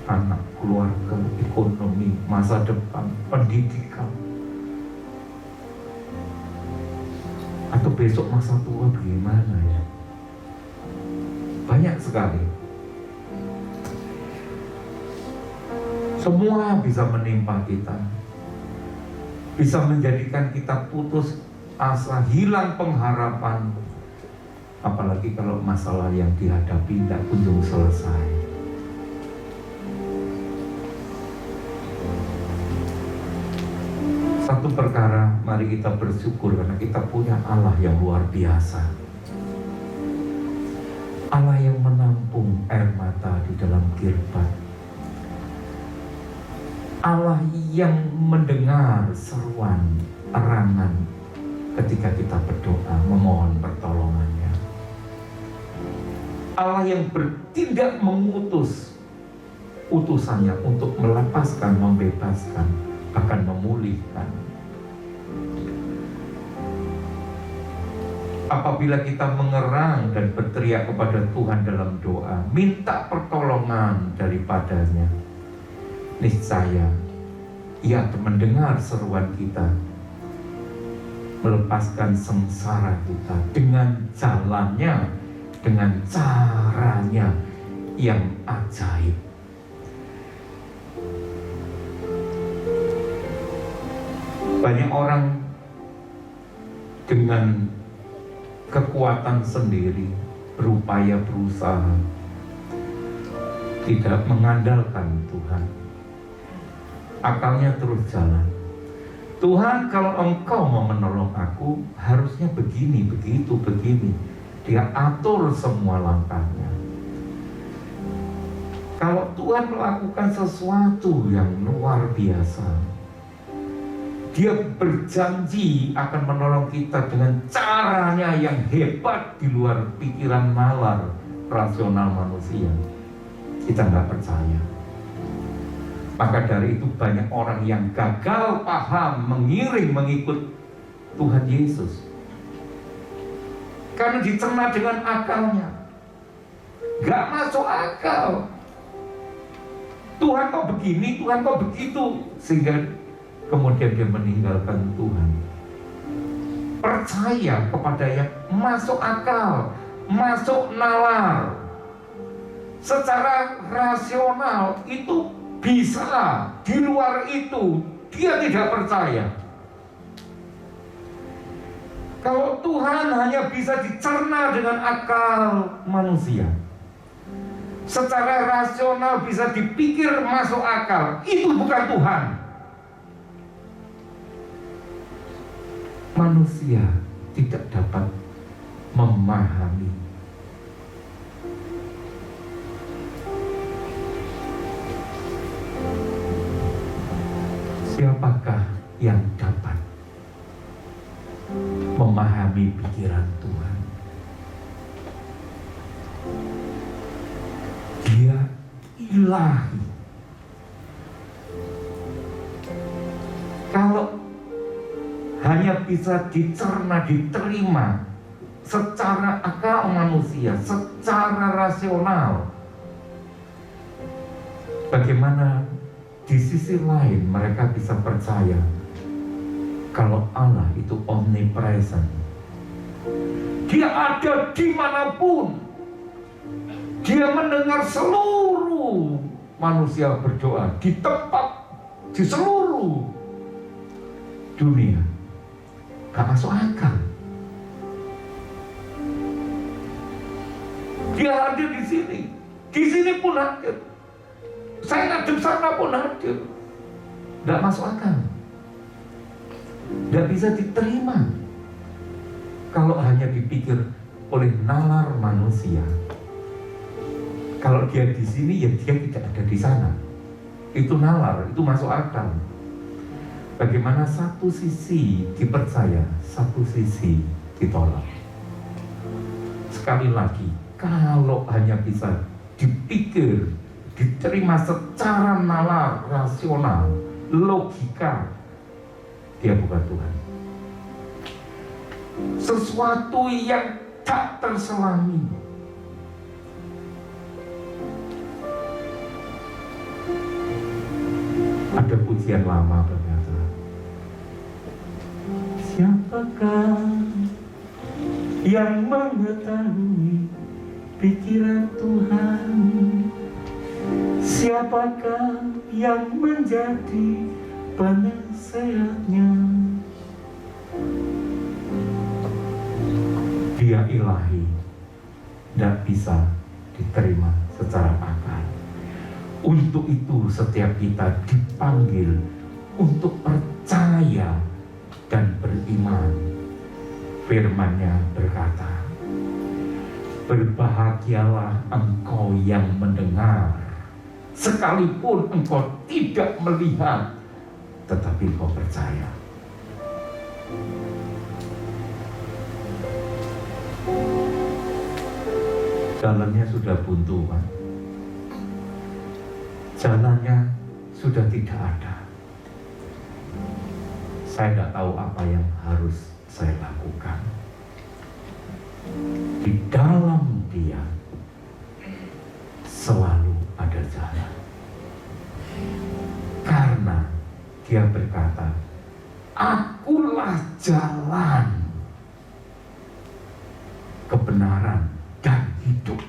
anak, keluarga, ekonomi, masa depan, pendidikan. Atau besok masa tua bagaimana ya? Banyak sekali. Semua bisa menimpa kita, bisa menjadikan kita putus asa, hilang pengharapan. Apalagi kalau masalah yang dihadapi tidak kunjung selesai. Satu perkara, mari kita bersyukur karena kita punya Allah yang luar biasa. Allah yang menampung air mata di dalam kirbat. Allah yang mendengar seruan, erangan ketika kita berdoa, memohon pertolongannya. Allah yang bertindak mengutus utusannya untuk melepaskan, membebaskan, akan memulihkan. Apabila kita mengerang dan berteriak kepada Tuhan dalam doa, minta pertolongan daripadanya, niscaya Ia akan mendengar seruan kita, melepaskan sengsara kita dengan jalannya, dengan caranya yang ajaib. Banyak orang dengan kekuatan sendiri berupaya berusaha, tidak mengandalkan Tuhan. Akalnya terus jalan. Tuhan, kalau Engkau mau menolong aku, harusnya begini, begitu, begini. Dia atur semua langkahnya. Kalau Tuhan melakukan sesuatu yang luar biasa, Dia berjanji akan menolong kita dengan caranya yang hebat di luar pikiran nalar rasional manusia. Kita nggak percaya. Maka dari itu banyak orang yang gagal paham, mengiring, mengikut Tuhan Yesus. Karena dicerna dengan akalnya. Gak masuk akal. Tuhan kok begini, Tuhan kok begitu. Sehingga kemudian dia meninggalkan Tuhan. Percaya kepada yang masuk akal, masuk nalar. Secara rasional itu bisa, di luar itu dia tidak percaya. Kalau Tuhan hanya bisa dicerna dengan akal manusia, secara rasional bisa dipikir masuk akal, itu bukan Tuhan. Manusia tidak dapat memahami. Siapakah yang dapat memahami pikiran Tuhan? Dia ilahi. Kalau hanya bisa dicerna, diterima secara akal manusia, secara rasional, bagaimana di sisi lain mereka bisa percaya kalau Allah itu omnipresent. Dia ada dimanapun. Dia mendengar seluruh manusia berdoa di seluruh dunia. Gak masuk akal. Dia hadir di sini pun hadir. Saya ngadep sana pun hadir. Gak masuk akal. Gak bisa diterima kalau hanya dipikir oleh nalar manusia. Kalau dia di sini, ya dia tidak ada di sana. Itu nalar, itu masuk akal. Bagaimana satu sisi dipercaya, satu sisi ditolak. Sekali lagi, kalau hanya bisa dipikir, diterima secara nalar, rasional, logika, dia bukan Tuhan. Sesuatu yang tak terselami. Ada pujian lama berkata, siapakah yang mengetahui pikiran Tuhan? Siapakah yang menjadi penasehatnya? Dia ilahi, tidak bisa diterima secara akal. Untuk itu setiap kita dipanggil untuk percaya dan beriman. Firman-Nya berkata, berbahagialah engkau yang mendengar, sekalipun engkau tidak melihat, tetapi engkau percaya. Jalannya sudah buntu, Pak. Jalannya sudah tidak ada. Saya tidak tahu apa yang harus saya lakukan. Di dalam Dia selalu ada jalan. Karena Dia berkata, akulah jalan, kebenaran, dan hidup.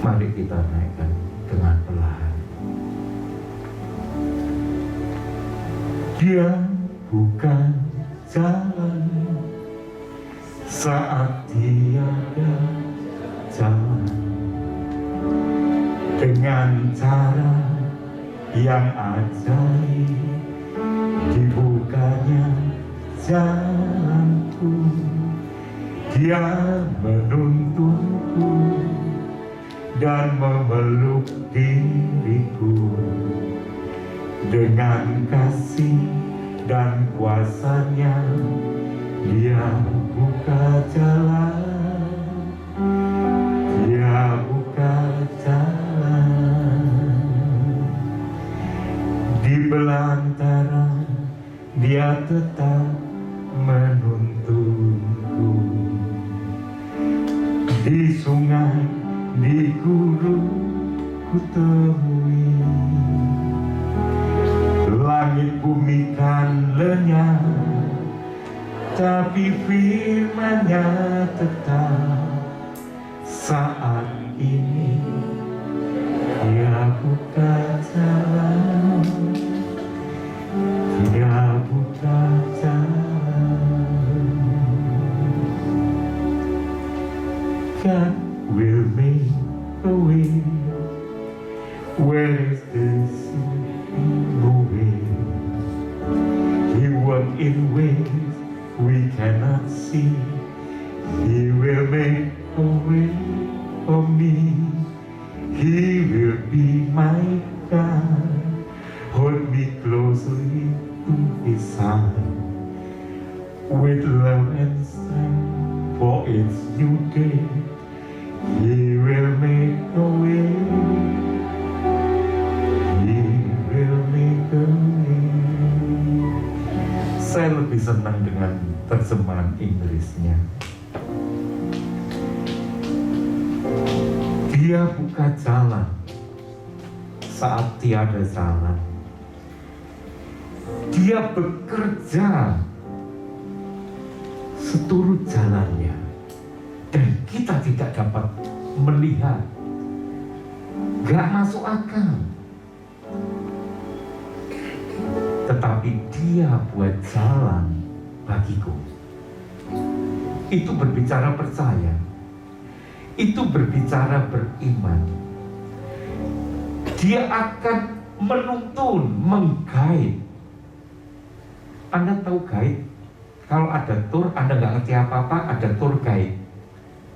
Mari kita naikkan dengan perlahan. Dia bukan jalan saat tiada jalan, dengan cara yang ajaib dibukanya jalanku. Dia menuntunku dan memeluk diriku dengan kasih dan kuasa-Nya. Dia buka jalan, Dia buka jalan di belantara. Dia tetap menuntunku di sungai, di gurun ku temui. Langit bumi kan lenyap, tapi firman-Nya tetap. Saat ini Dia buka jalan, Dia buka jalan. God will make a way where there seems no way. He works in ways we cannot see. He will make a way for me. He will be my God. Hold me closely to His side with love and strength for its new day. He will make a way. He will make a way. Saya lebih senang dengan terjemahan Inggrisnya. buka jalan saat tiada jalan. Dia bekerja seturut jalannya, dan kita tidak dapat melihat. Gak masuk akal. Tetapi dia buat jalan bagiku. Itu berbicara percaya. Itu berbicara beriman. Dia akan menuntun, menggait. Anda tahu guide? Kalau ada tour, Anda nggak ngerti apa-apa, ada tour guide.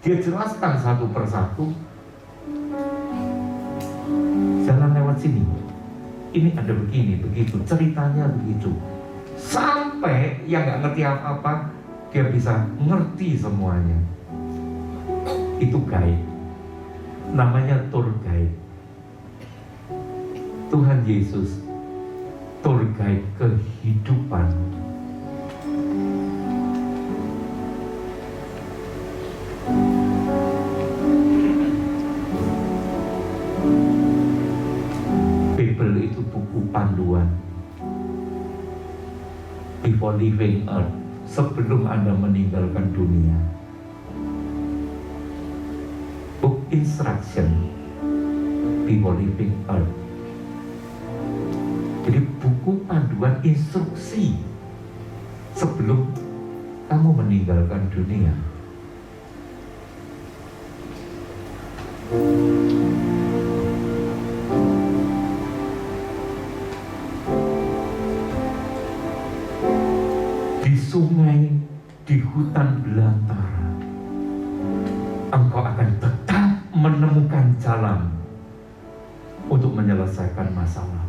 Dia jelaskan satu persatu. Jalan lewat sini. Ini ada begini, begitu. Ceritanya begitu. Sampai yang nggak ngerti apa-apa, dia bisa ngerti semuanya. Itu guide. Namanya tour guide. Tuhan Yesus tour guide kehidupan. Bible itu buku panduan. Before leaving earth, sebelum Anda meninggalkan dunia. Book instruction before leaving earth. Jadi buku panduan instruksi sebelum kamu meninggalkan dunia. Di sungai, di hutan belantara, engkau akan tetap menemukan jalan untuk menyelesaikan masalah.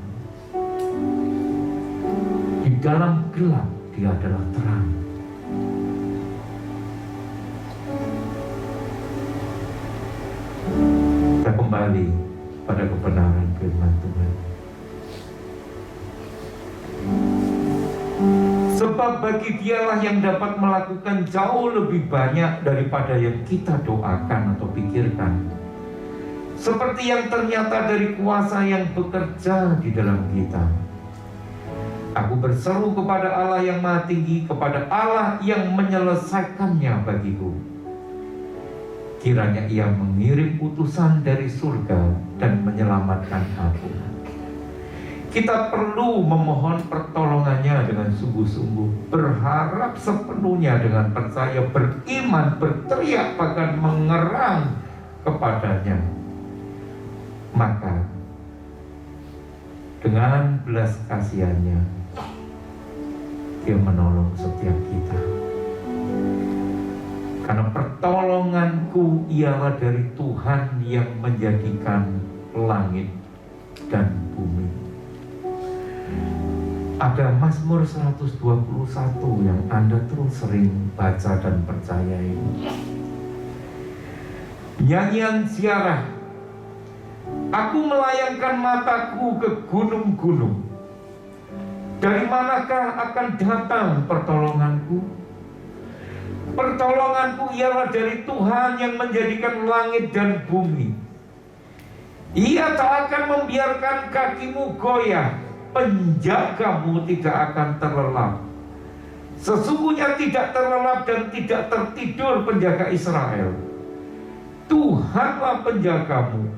Di dalam gelap, dia adalah terang. Kita kembali pada kebenaran firman Tuhan. Sebab bagi Dialah yang dapat melakukan jauh lebih banyak daripada yang kita doakan atau pikirkan. Seperti yang ternyata dari kuasa yang bekerja di dalam kita. Aku berseru kepada Allah yang Maha Tinggi, kepada Allah yang menyelesaikannya bagiku. Kiranya Ia mengirim utusan dari surga dan menyelamatkan aku. Kita perlu memohon pertolongannya dengan sungguh-sungguh, berharap sepenuhnya dengan percaya, beriman, berteriak bahkan mengerang kepadanya. Maka dengan belas kasihannya Dia menolong setiap kita. Karena pertolonganku ialah dari Tuhan yang menjadikan langit dan bumi. Ada Mazmur 121 yang Anda terus sering baca dan percayai. Nyanyian ziarah. Aku melayangkan mataku ke gunung-gunung. Dari manakah akan datang pertolonganku? Pertolonganku ialah dari Tuhan yang menjadikan langit dan bumi. Ia tak akan membiarkan kakimu goyah, penjagamu tidak akan terlelap. Sesungguhnya tidak terlelap dan tidak tertidur penjaga Israel. Tuhanlah penjagamu,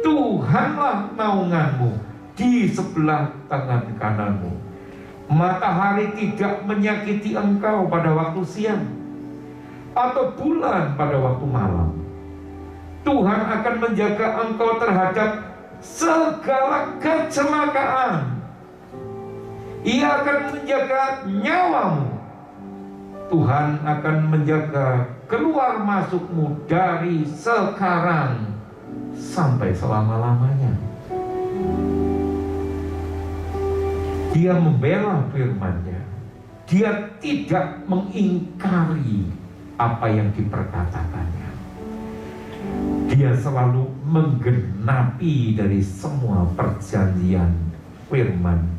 Tuhanlah naunganmu di sebelah tangan kananmu. Matahari tidak menyakiti engkau pada waktu siang, atau bulan pada waktu malam. Tuhan akan menjaga engkau terhadap segala kecelakaan. Ia akan menjaga nyawamu. Tuhan akan menjaga keluar masukmu dari sekarang sampai selama-lamanya. Dia membela firman-Nya. Dia tidak mengingkari apa yang diperkatakannya. Dia selalu menggenapi dari semua perjanjian firman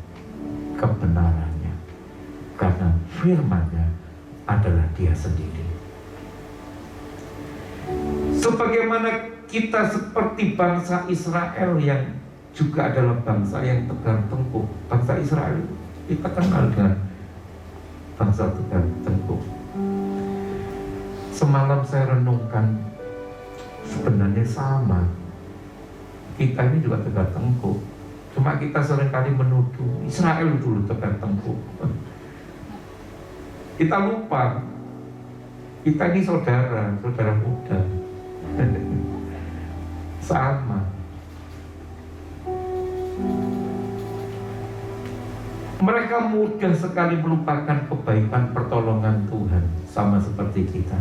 kebenarannya. Karena firman-Nya adalah Dia sendiri. Sebagaimana kita seperti bangsa Israel yang juga adalah bangsa yang tegar tengkuk. Bangsa Israel kita kenal dengan bangsa tegar tengkuk. Semalam saya renungkan, sebenarnya sama. Kita ini juga tegar tengkuk. Cuma kita seringkali menuduh Israel dulu tegar tengkuk. Kita lupa, kita ini saudara muda. Sama. Mereka mudah sekali melupakan kebaikan pertolongan Tuhan, sama seperti kita.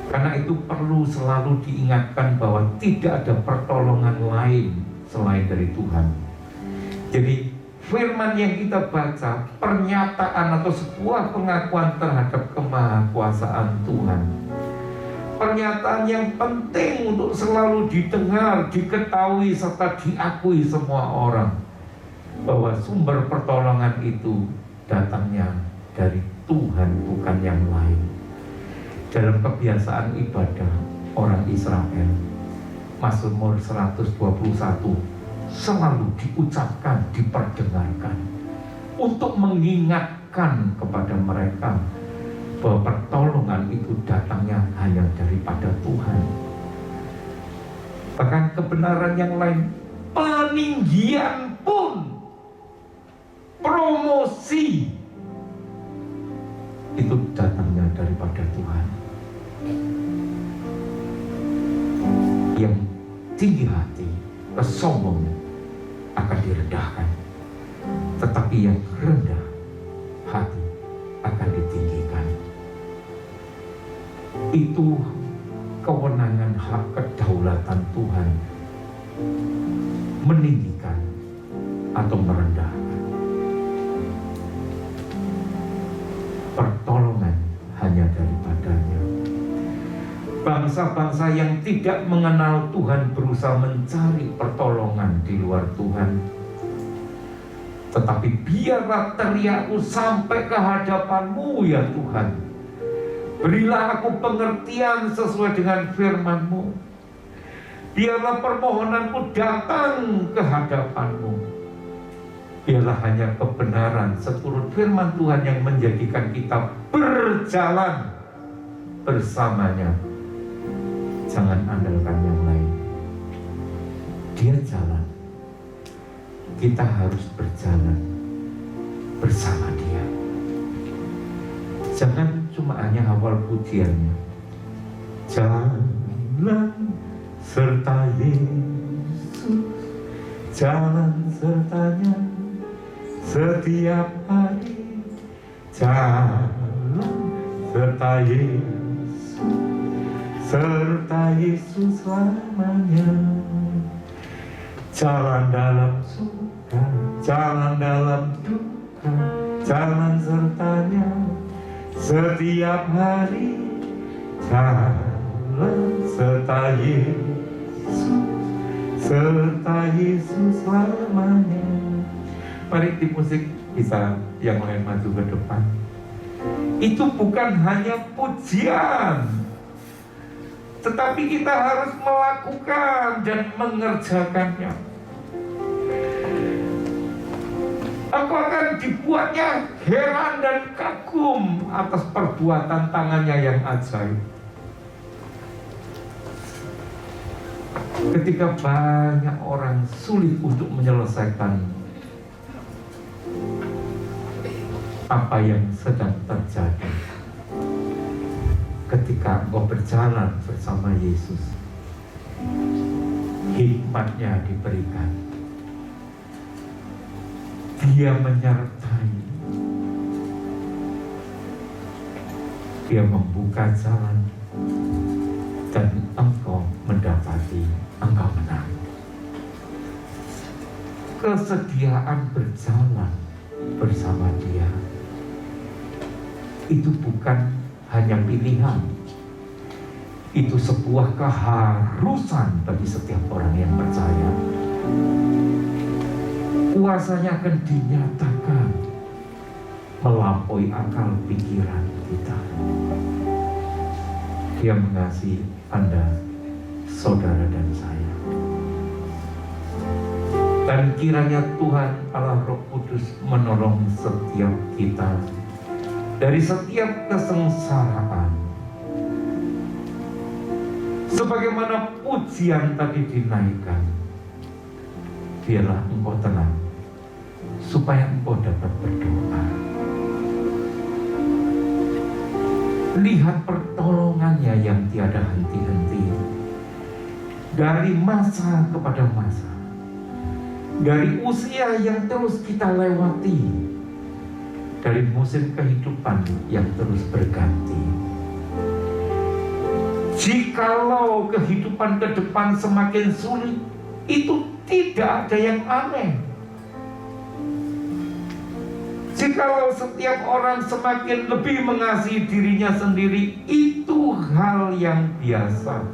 Karena itu perlu selalu diingatkan bahwa tidak ada pertolongan lain selain dari Tuhan. Jadi firman yang kita baca, pernyataan atau sebuah pengakuan terhadap kemahakuasaan Tuhan. Pernyataan yang penting untuk selalu didengar, diketahui, serta diakui semua orang. Bahwa sumber pertolongan itu datangnya dari Tuhan, bukan yang lain. Dalam kebiasaan ibadah orang Israel, Mazmur 121 selalu diucapkan, diperdengarkan untuk mengingatkan kepada mereka bahwa pertolongan itu datangnya hanya daripada Tuhan. Bahkan kebenaran yang lain, peninggian pun, promosi itu datangnya daripada Tuhan. Yang tinggi hati, kesombong akan direndahkan, tetapi yang rendah hati akan ditinggikan. Itu kewenangan hak kedaulatan Tuhan meninggikan atau merendahkan. Pertolongan hanya daripadanya. Bangsa-bangsa yang tidak mengenal Tuhan berusaha mencari pertolongan di luar Tuhan. Tetapi biarlah teriakku sampai ke hadapan-Mu ya Tuhan. Berilah aku pengertian sesuai dengan firman-Mu. Biarlah permohonanku datang ke hadapan-Mu. Biarlah hanya kebenaran seturut firman Tuhan yang menjadikan kita berjalan bersamanya. Jangan andalkan yang lain. Dia jalan, kita harus berjalan bersama Dia. Jangan cuma hanya hafal pujiannya. Jalan serta Yesus, jalan sertanya setiap hari. Jalan serta Yesus, serta Yesus selamanya. Jalan dalam suka, jalan dalam duka, jalan sertanya setiap hari. Jalan serta Yesus, serta Yesus selamanya. Mari tim musik bisa yang lain maju ke depan. Itu bukan hanya pujian, tetapi kita harus melakukan dan mengerjakannya. Aku akan dibuatnya heran dan kagum atas perbuatan tangannya yang ajaib. Ketika banyak orang sulit untuk menyelesaikan apa yang sedang terjadi, ketika engkau berjalan bersama Yesus, hikmatnya diberikan. Dia menyertai, Dia membuka jalan, dan engkau mendapati, engkau menang. Kesediaan berjalan bersama Dia itu bukan hanya pilihan, itu sebuah keharusan bagi setiap orang yang percaya. Kuasanya akan dinyatakan melampaui akal pikiran kita. Dia mengasihi Anda, saudara dan saya. Dan kiranya Tuhan Allah Roh Kudus menolong setiap kita dari setiap kesengsaraan. Sebagaimana pujian tadi dinaikkan, biarlah engkau tenang, supaya engkau dapat berdoa. Lihat pertolongannya yang tiada henti-henti, dari masa kepada masa, dari usia yang terus kita lewati, dari musim kehidupan yang terus berganti. Jikalau kehidupan ke depan semakin sulit, itu tidak ada yang aneh. Jikalau setiap orang semakin lebih mengasihi dirinya sendiri, itu hal yang biasa.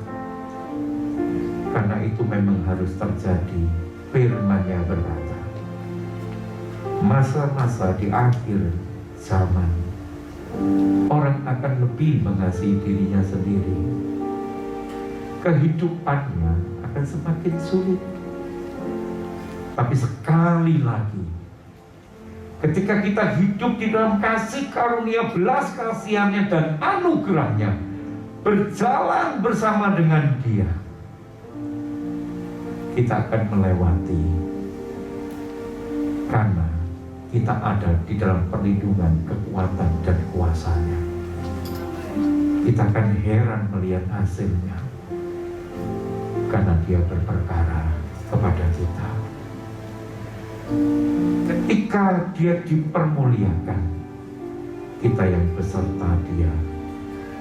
Karena itu memang harus terjadi. Firman-Nya berkata, masa-masa di akhir zaman, orang akan lebih mengasihi dirinya sendiri. Kehidupannya akan semakin sulit. Tapi sekali lagi, ketika kita hidup di dalam kasih karunia, belas kasihannya dan anugerahnya, berjalan bersama dengan Dia, kita akan melewati, karena kita ada di dalam perlindungan, kekuatan dan kuasa-Nya. Kita akan heran melihat hasilnya, karena Dia berperkara kepada kita. Ketika Dia dipermuliakan, kita yang beserta Dia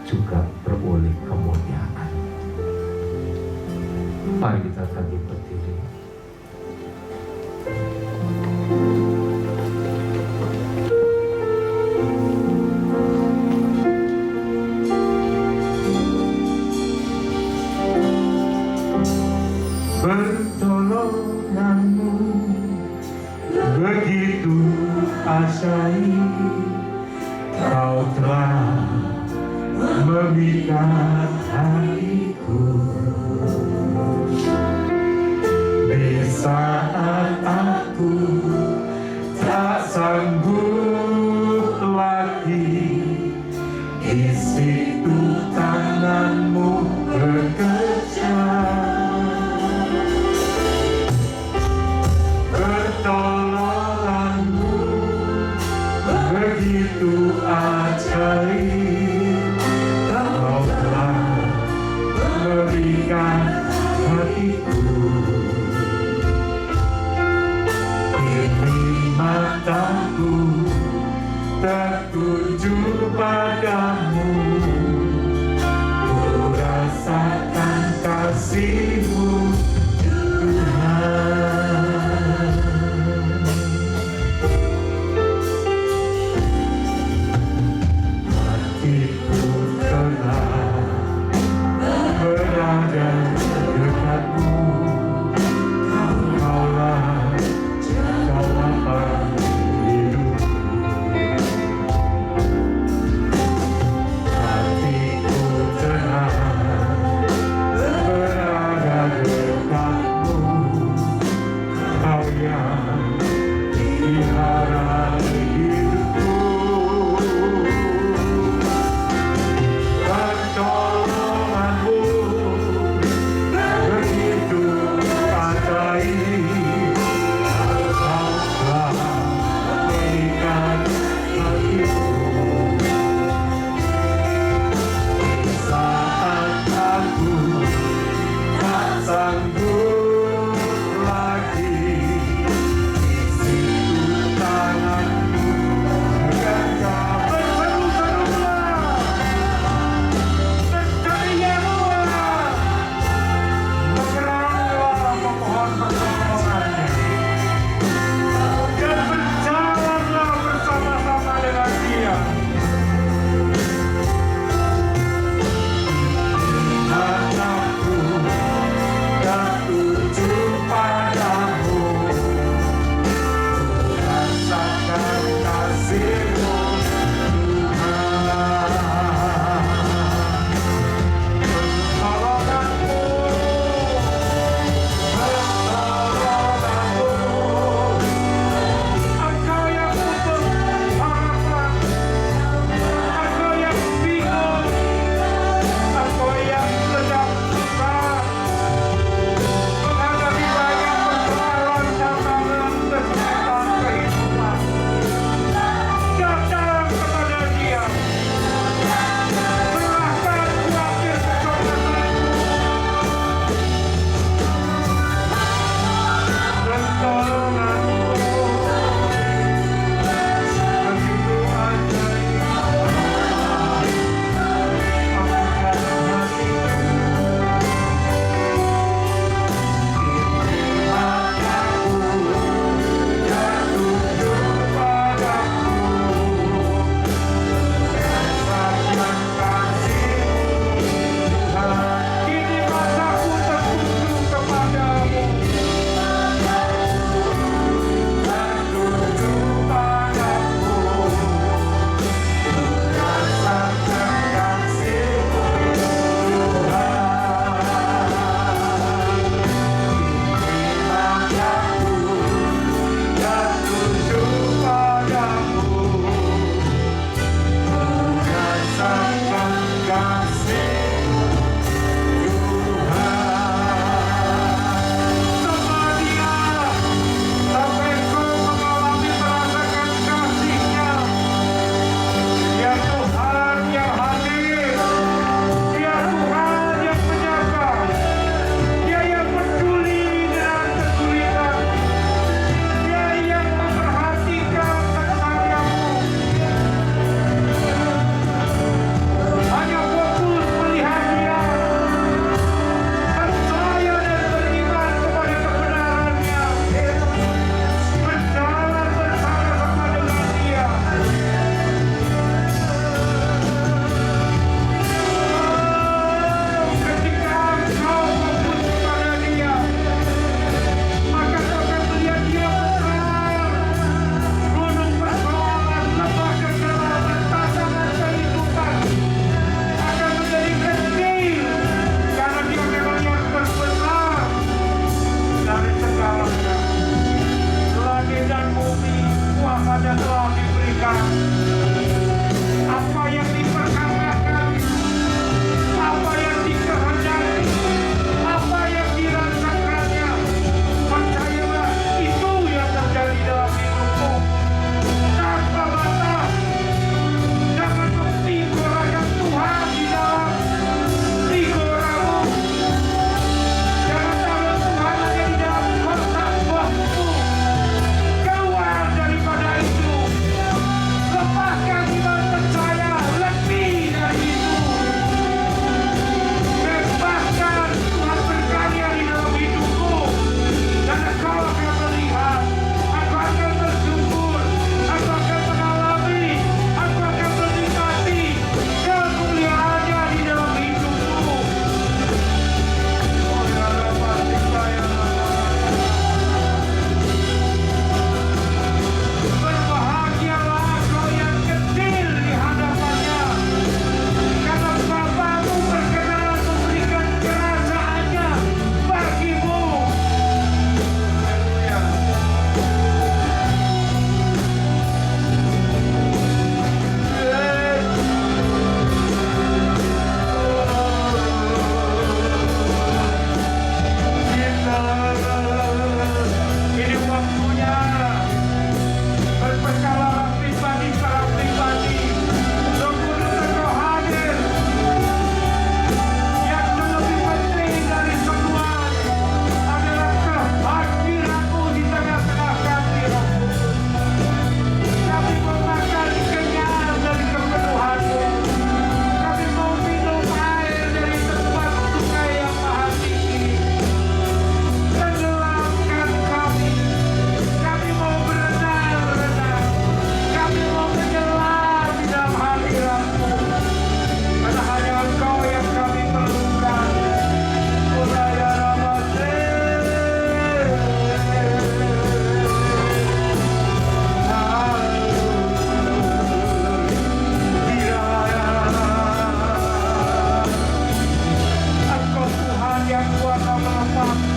juga beroleh kemuliaan. Mari kita bangkit berdiri. Pertolonganmu begitu ajaib, Kau telah memikat hatiku. Di saat aku tak sanggup lagi, di situ tanganmu bekerja. Pertolonganmu begitu ajaib, Kau telah memberikan hatiku. Ini mataku tertuju padamu, ku rasakan kasih-Mu, Tuhan. Hatiku telah berada dekat-Mu, Kaulah jawaban hidupku. Hatiku telah berada dekat-Mu, Kau yang pelihara hidupku. Pertolonganmu begitu ajaib, Kau telah mengikat hatiku. Saat aku tak sanggup lagi, di situ tanganmu bekerja. Berseru-serulah, berteriaklah, bergeraklah memohon pertolongannya, dan berjalanlah bersama-sama dengan Dia. Mataku tertuju padamu, ku rasakan kasih-Mu, Tuhan.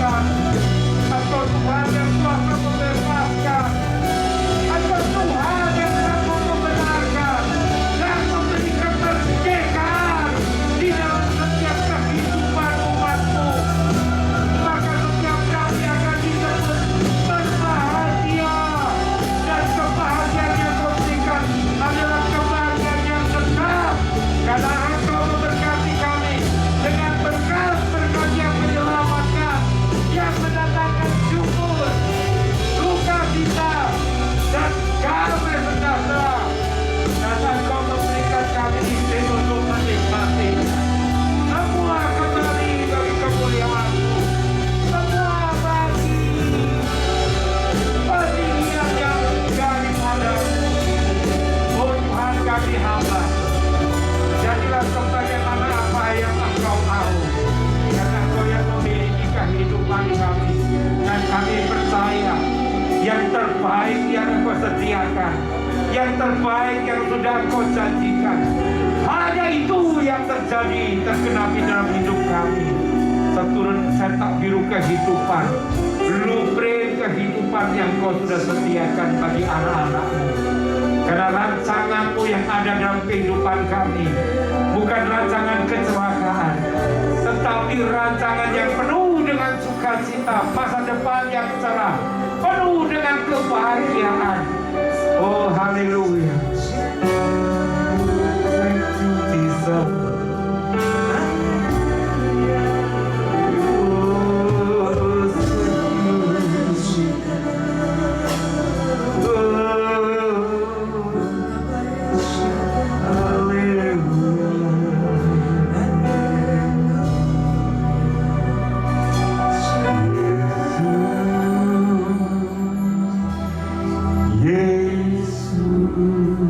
menyelamatkan. Engkau Tuhan yang kuasa membebaskan. Engkau Tuhan yang sanggup membenarkan dan memberi kemerdekaan di dalam setiap kehidupan umat-Mu. Maka setiap kami akan disebut berbahagia, dan kebahagiaan yang Kau berikan adalah kebahagiaan yang tetap, karena Engkau memberkati kami dengan berkat-berkat yang menyelamatkan, yang mendatangkan syukur, sukacita, dan damai sejahtera. Dan Engkau memberikan kami izin untuk menikmati semua kembali dari kemuliaan-Mu, semua bagi pemberian yang daripada-Mu. Oh Tuhan, kami hamba, jadilah sebagaimana apa yang Engkau mau, karena Engkau yang memiliki kehidupan kami, dan kami percaya yang terbaik yang Engkau sediakan, yang terbaik yang sudah Engkau janjikan, hanya itu yang terjadi tergenapi dalam hidup kami. Seturun cetak biru kehidupan, blueprint kehidupan yang Kau sudah sediakan bagi anak-anak-Mu. Karena rancangan-Mu yang ada dalam kehidupan kami bukan rancangan kecelakaan, tetapi rancangan yang penuh dengan sukacita, masa depan yang cerah, penuh dengan kebahagiaan. Oh haleluya. Thank you Jesus. Yesus.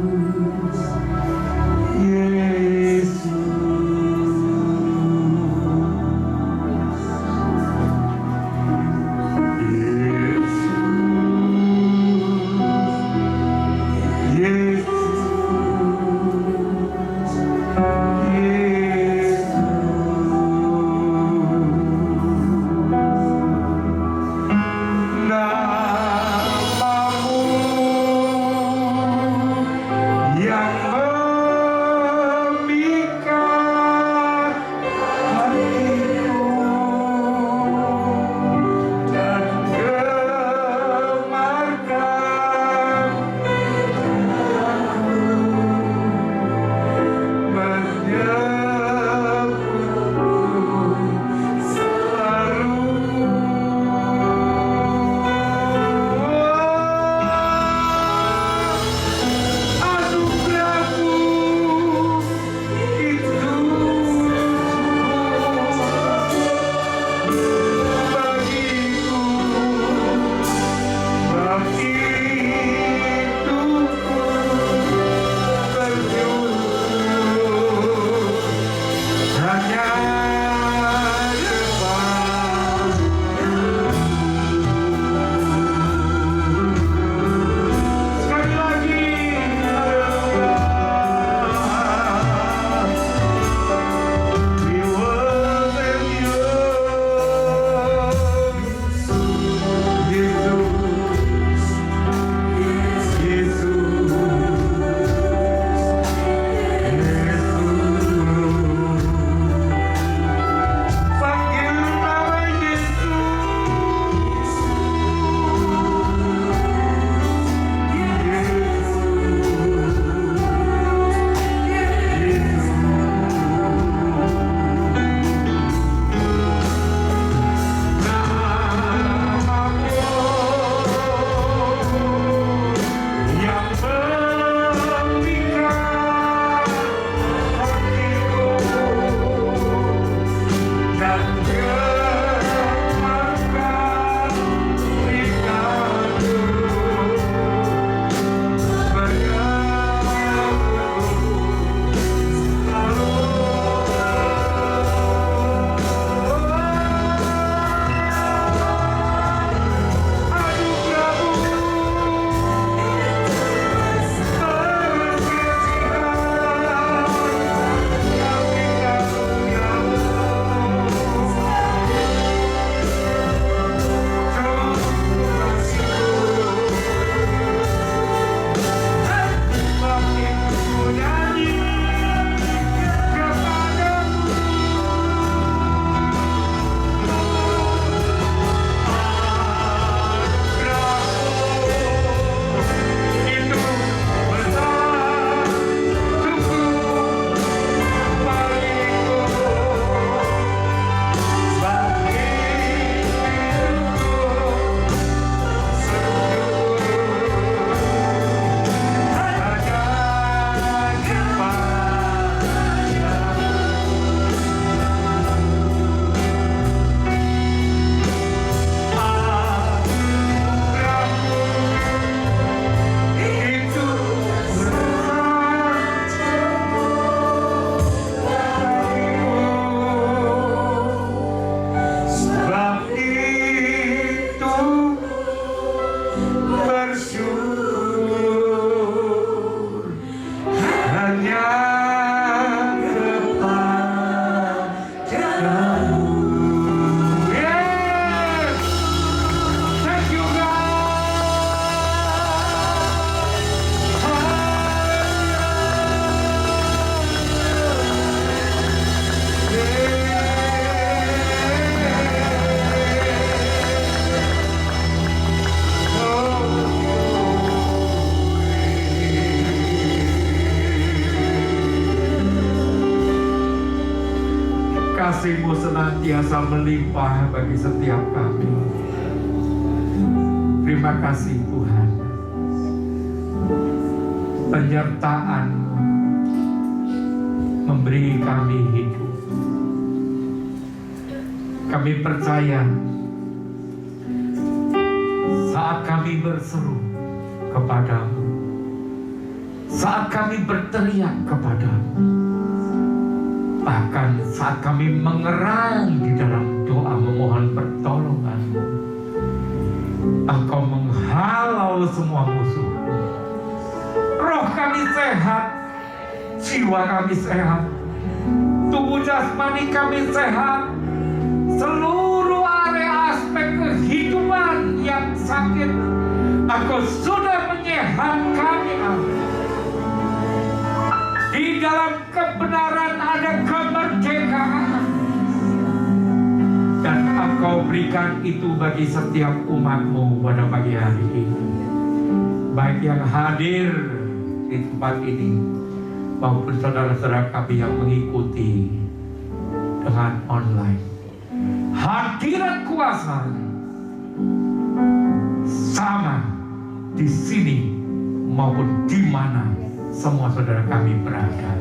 senantiasa melimpah bagi setiap kami. Terima kasih Tuhan. Penyertaan-Mu memberi kami hidup. Kami percaya saat kami berseru kepada-Mu, saat kami berteriak kepada-Mu, bahkan saat kami mengerang di dalam doa memohon pertolongan-Mu, Engkau menghalau semua musuh. Roh kami sehat, jiwa kami sehat, tubuh jasmani kami sehat, seluruh area aspek kehidupan yang sakit, Engkau sudah menyehatkannya. Di dalam kebenaran ada kemerdekaan, dan Engkau berikan itu bagi setiap umat-Mu pada pagi hari ini, baik yang hadir di tempat ini maupun saudara-saudara kami yang mengikuti dengan online. Hadirat kuasa sama di sini maupun di mana semua saudara kami berada.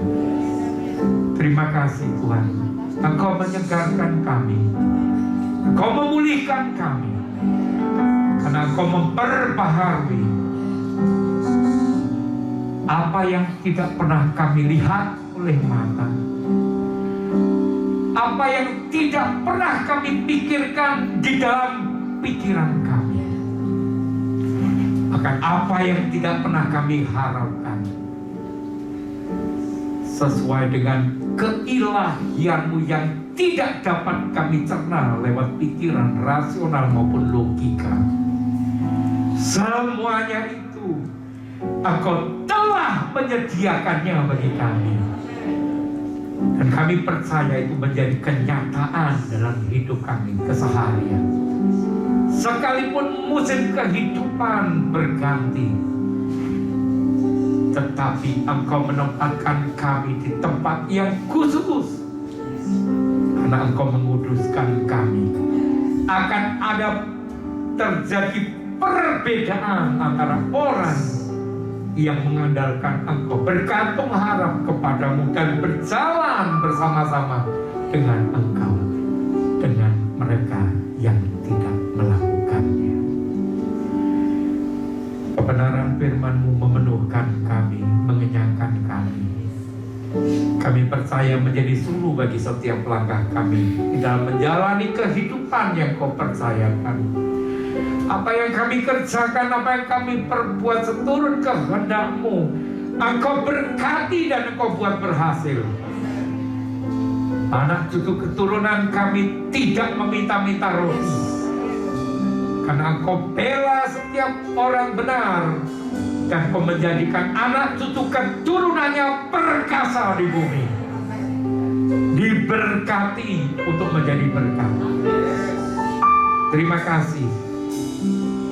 Terima kasih Tuhan, Engkau menyegarkan kami, Engkau memulihkan kami, karena Engkau memperbaharui apa yang tidak pernah kami lihat oleh mata, apa yang tidak pernah kami pikirkan di dalam pikiran kami, bahkan apa yang tidak pernah kami harapkan, sesuai dengan keilahian-Mu yang tidak dapat kami cerna lewat pikiran rasional maupun logika. Semuanya itu Engkau telah menyediakannya bagi kami, dan kami percaya itu menjadi kenyataan dalam hidup kami keseharian. Sekalipun musim kehidupan berganti, tetapi Engkau menempatkan kami di tempat yang khusus, karena Engkau menguduskan kami. Akan ada terjadi perbedaan antara orang yang mengandalkan Engkau, bergantung harap kepada-Mu, dan berjalan bersama-sama dengan Engkau, dengan mereka yang tidak melakukannya. Kebenaran firman-Mu memenuhkan kami, mengenyangkan kami. Kami percaya menjadi suluh bagi setiap langkah kami di dalam menjalani kehidupan yang Kau percayakan. Apa yang kami kerjakan, apa yang kami perbuat seturut kehendak-Mu, Engkau berkati dan Engkau buat berhasil. Anak cucu keturunan kami tidak meminta-minta roti, karena Engkau bela setiap orang benar, dan Engkau menjadikan anak cucu keturunannya perkasa di bumi, diberkati untuk menjadi berkat. Terima kasih,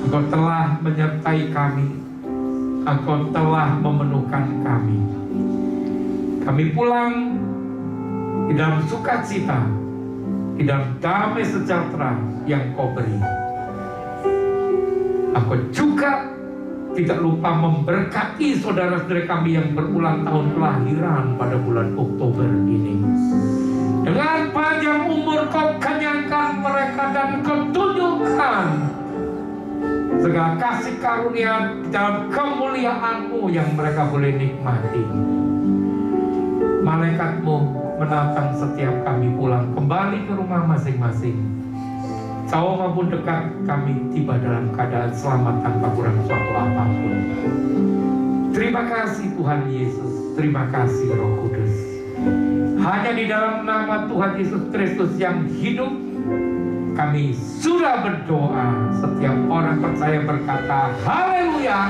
Engkau telah menyertai kami, Engkau telah memenuhkan kami. Kami pulang di dalam sukacita, di dalam damai sejahtera yang Kau beri. Engkau juga tidak lupa memberkati saudara-saudara kami yang berulang tahun kelahiran pada bulan Oktober ini. Dengan panjang umur Kau kenyangkan mereka, dan Kau tunjukkan segala kasih karunia dalam kemuliaan-Mu yang mereka boleh nikmati. Malaikat-Mu menatang setiap kami pulang kembali ke rumah masing-masing. Jauh maupun dekat, kami tiba dalam keadaan selamat tanpa kurang suatu apapun. Terima kasih Tuhan Yesus, terima kasih Roh Kudus. Hanya di dalam nama Tuhan Yesus Kristus yang hidup, kami sudah berdoa. Setiap orang percaya berkata haleluya.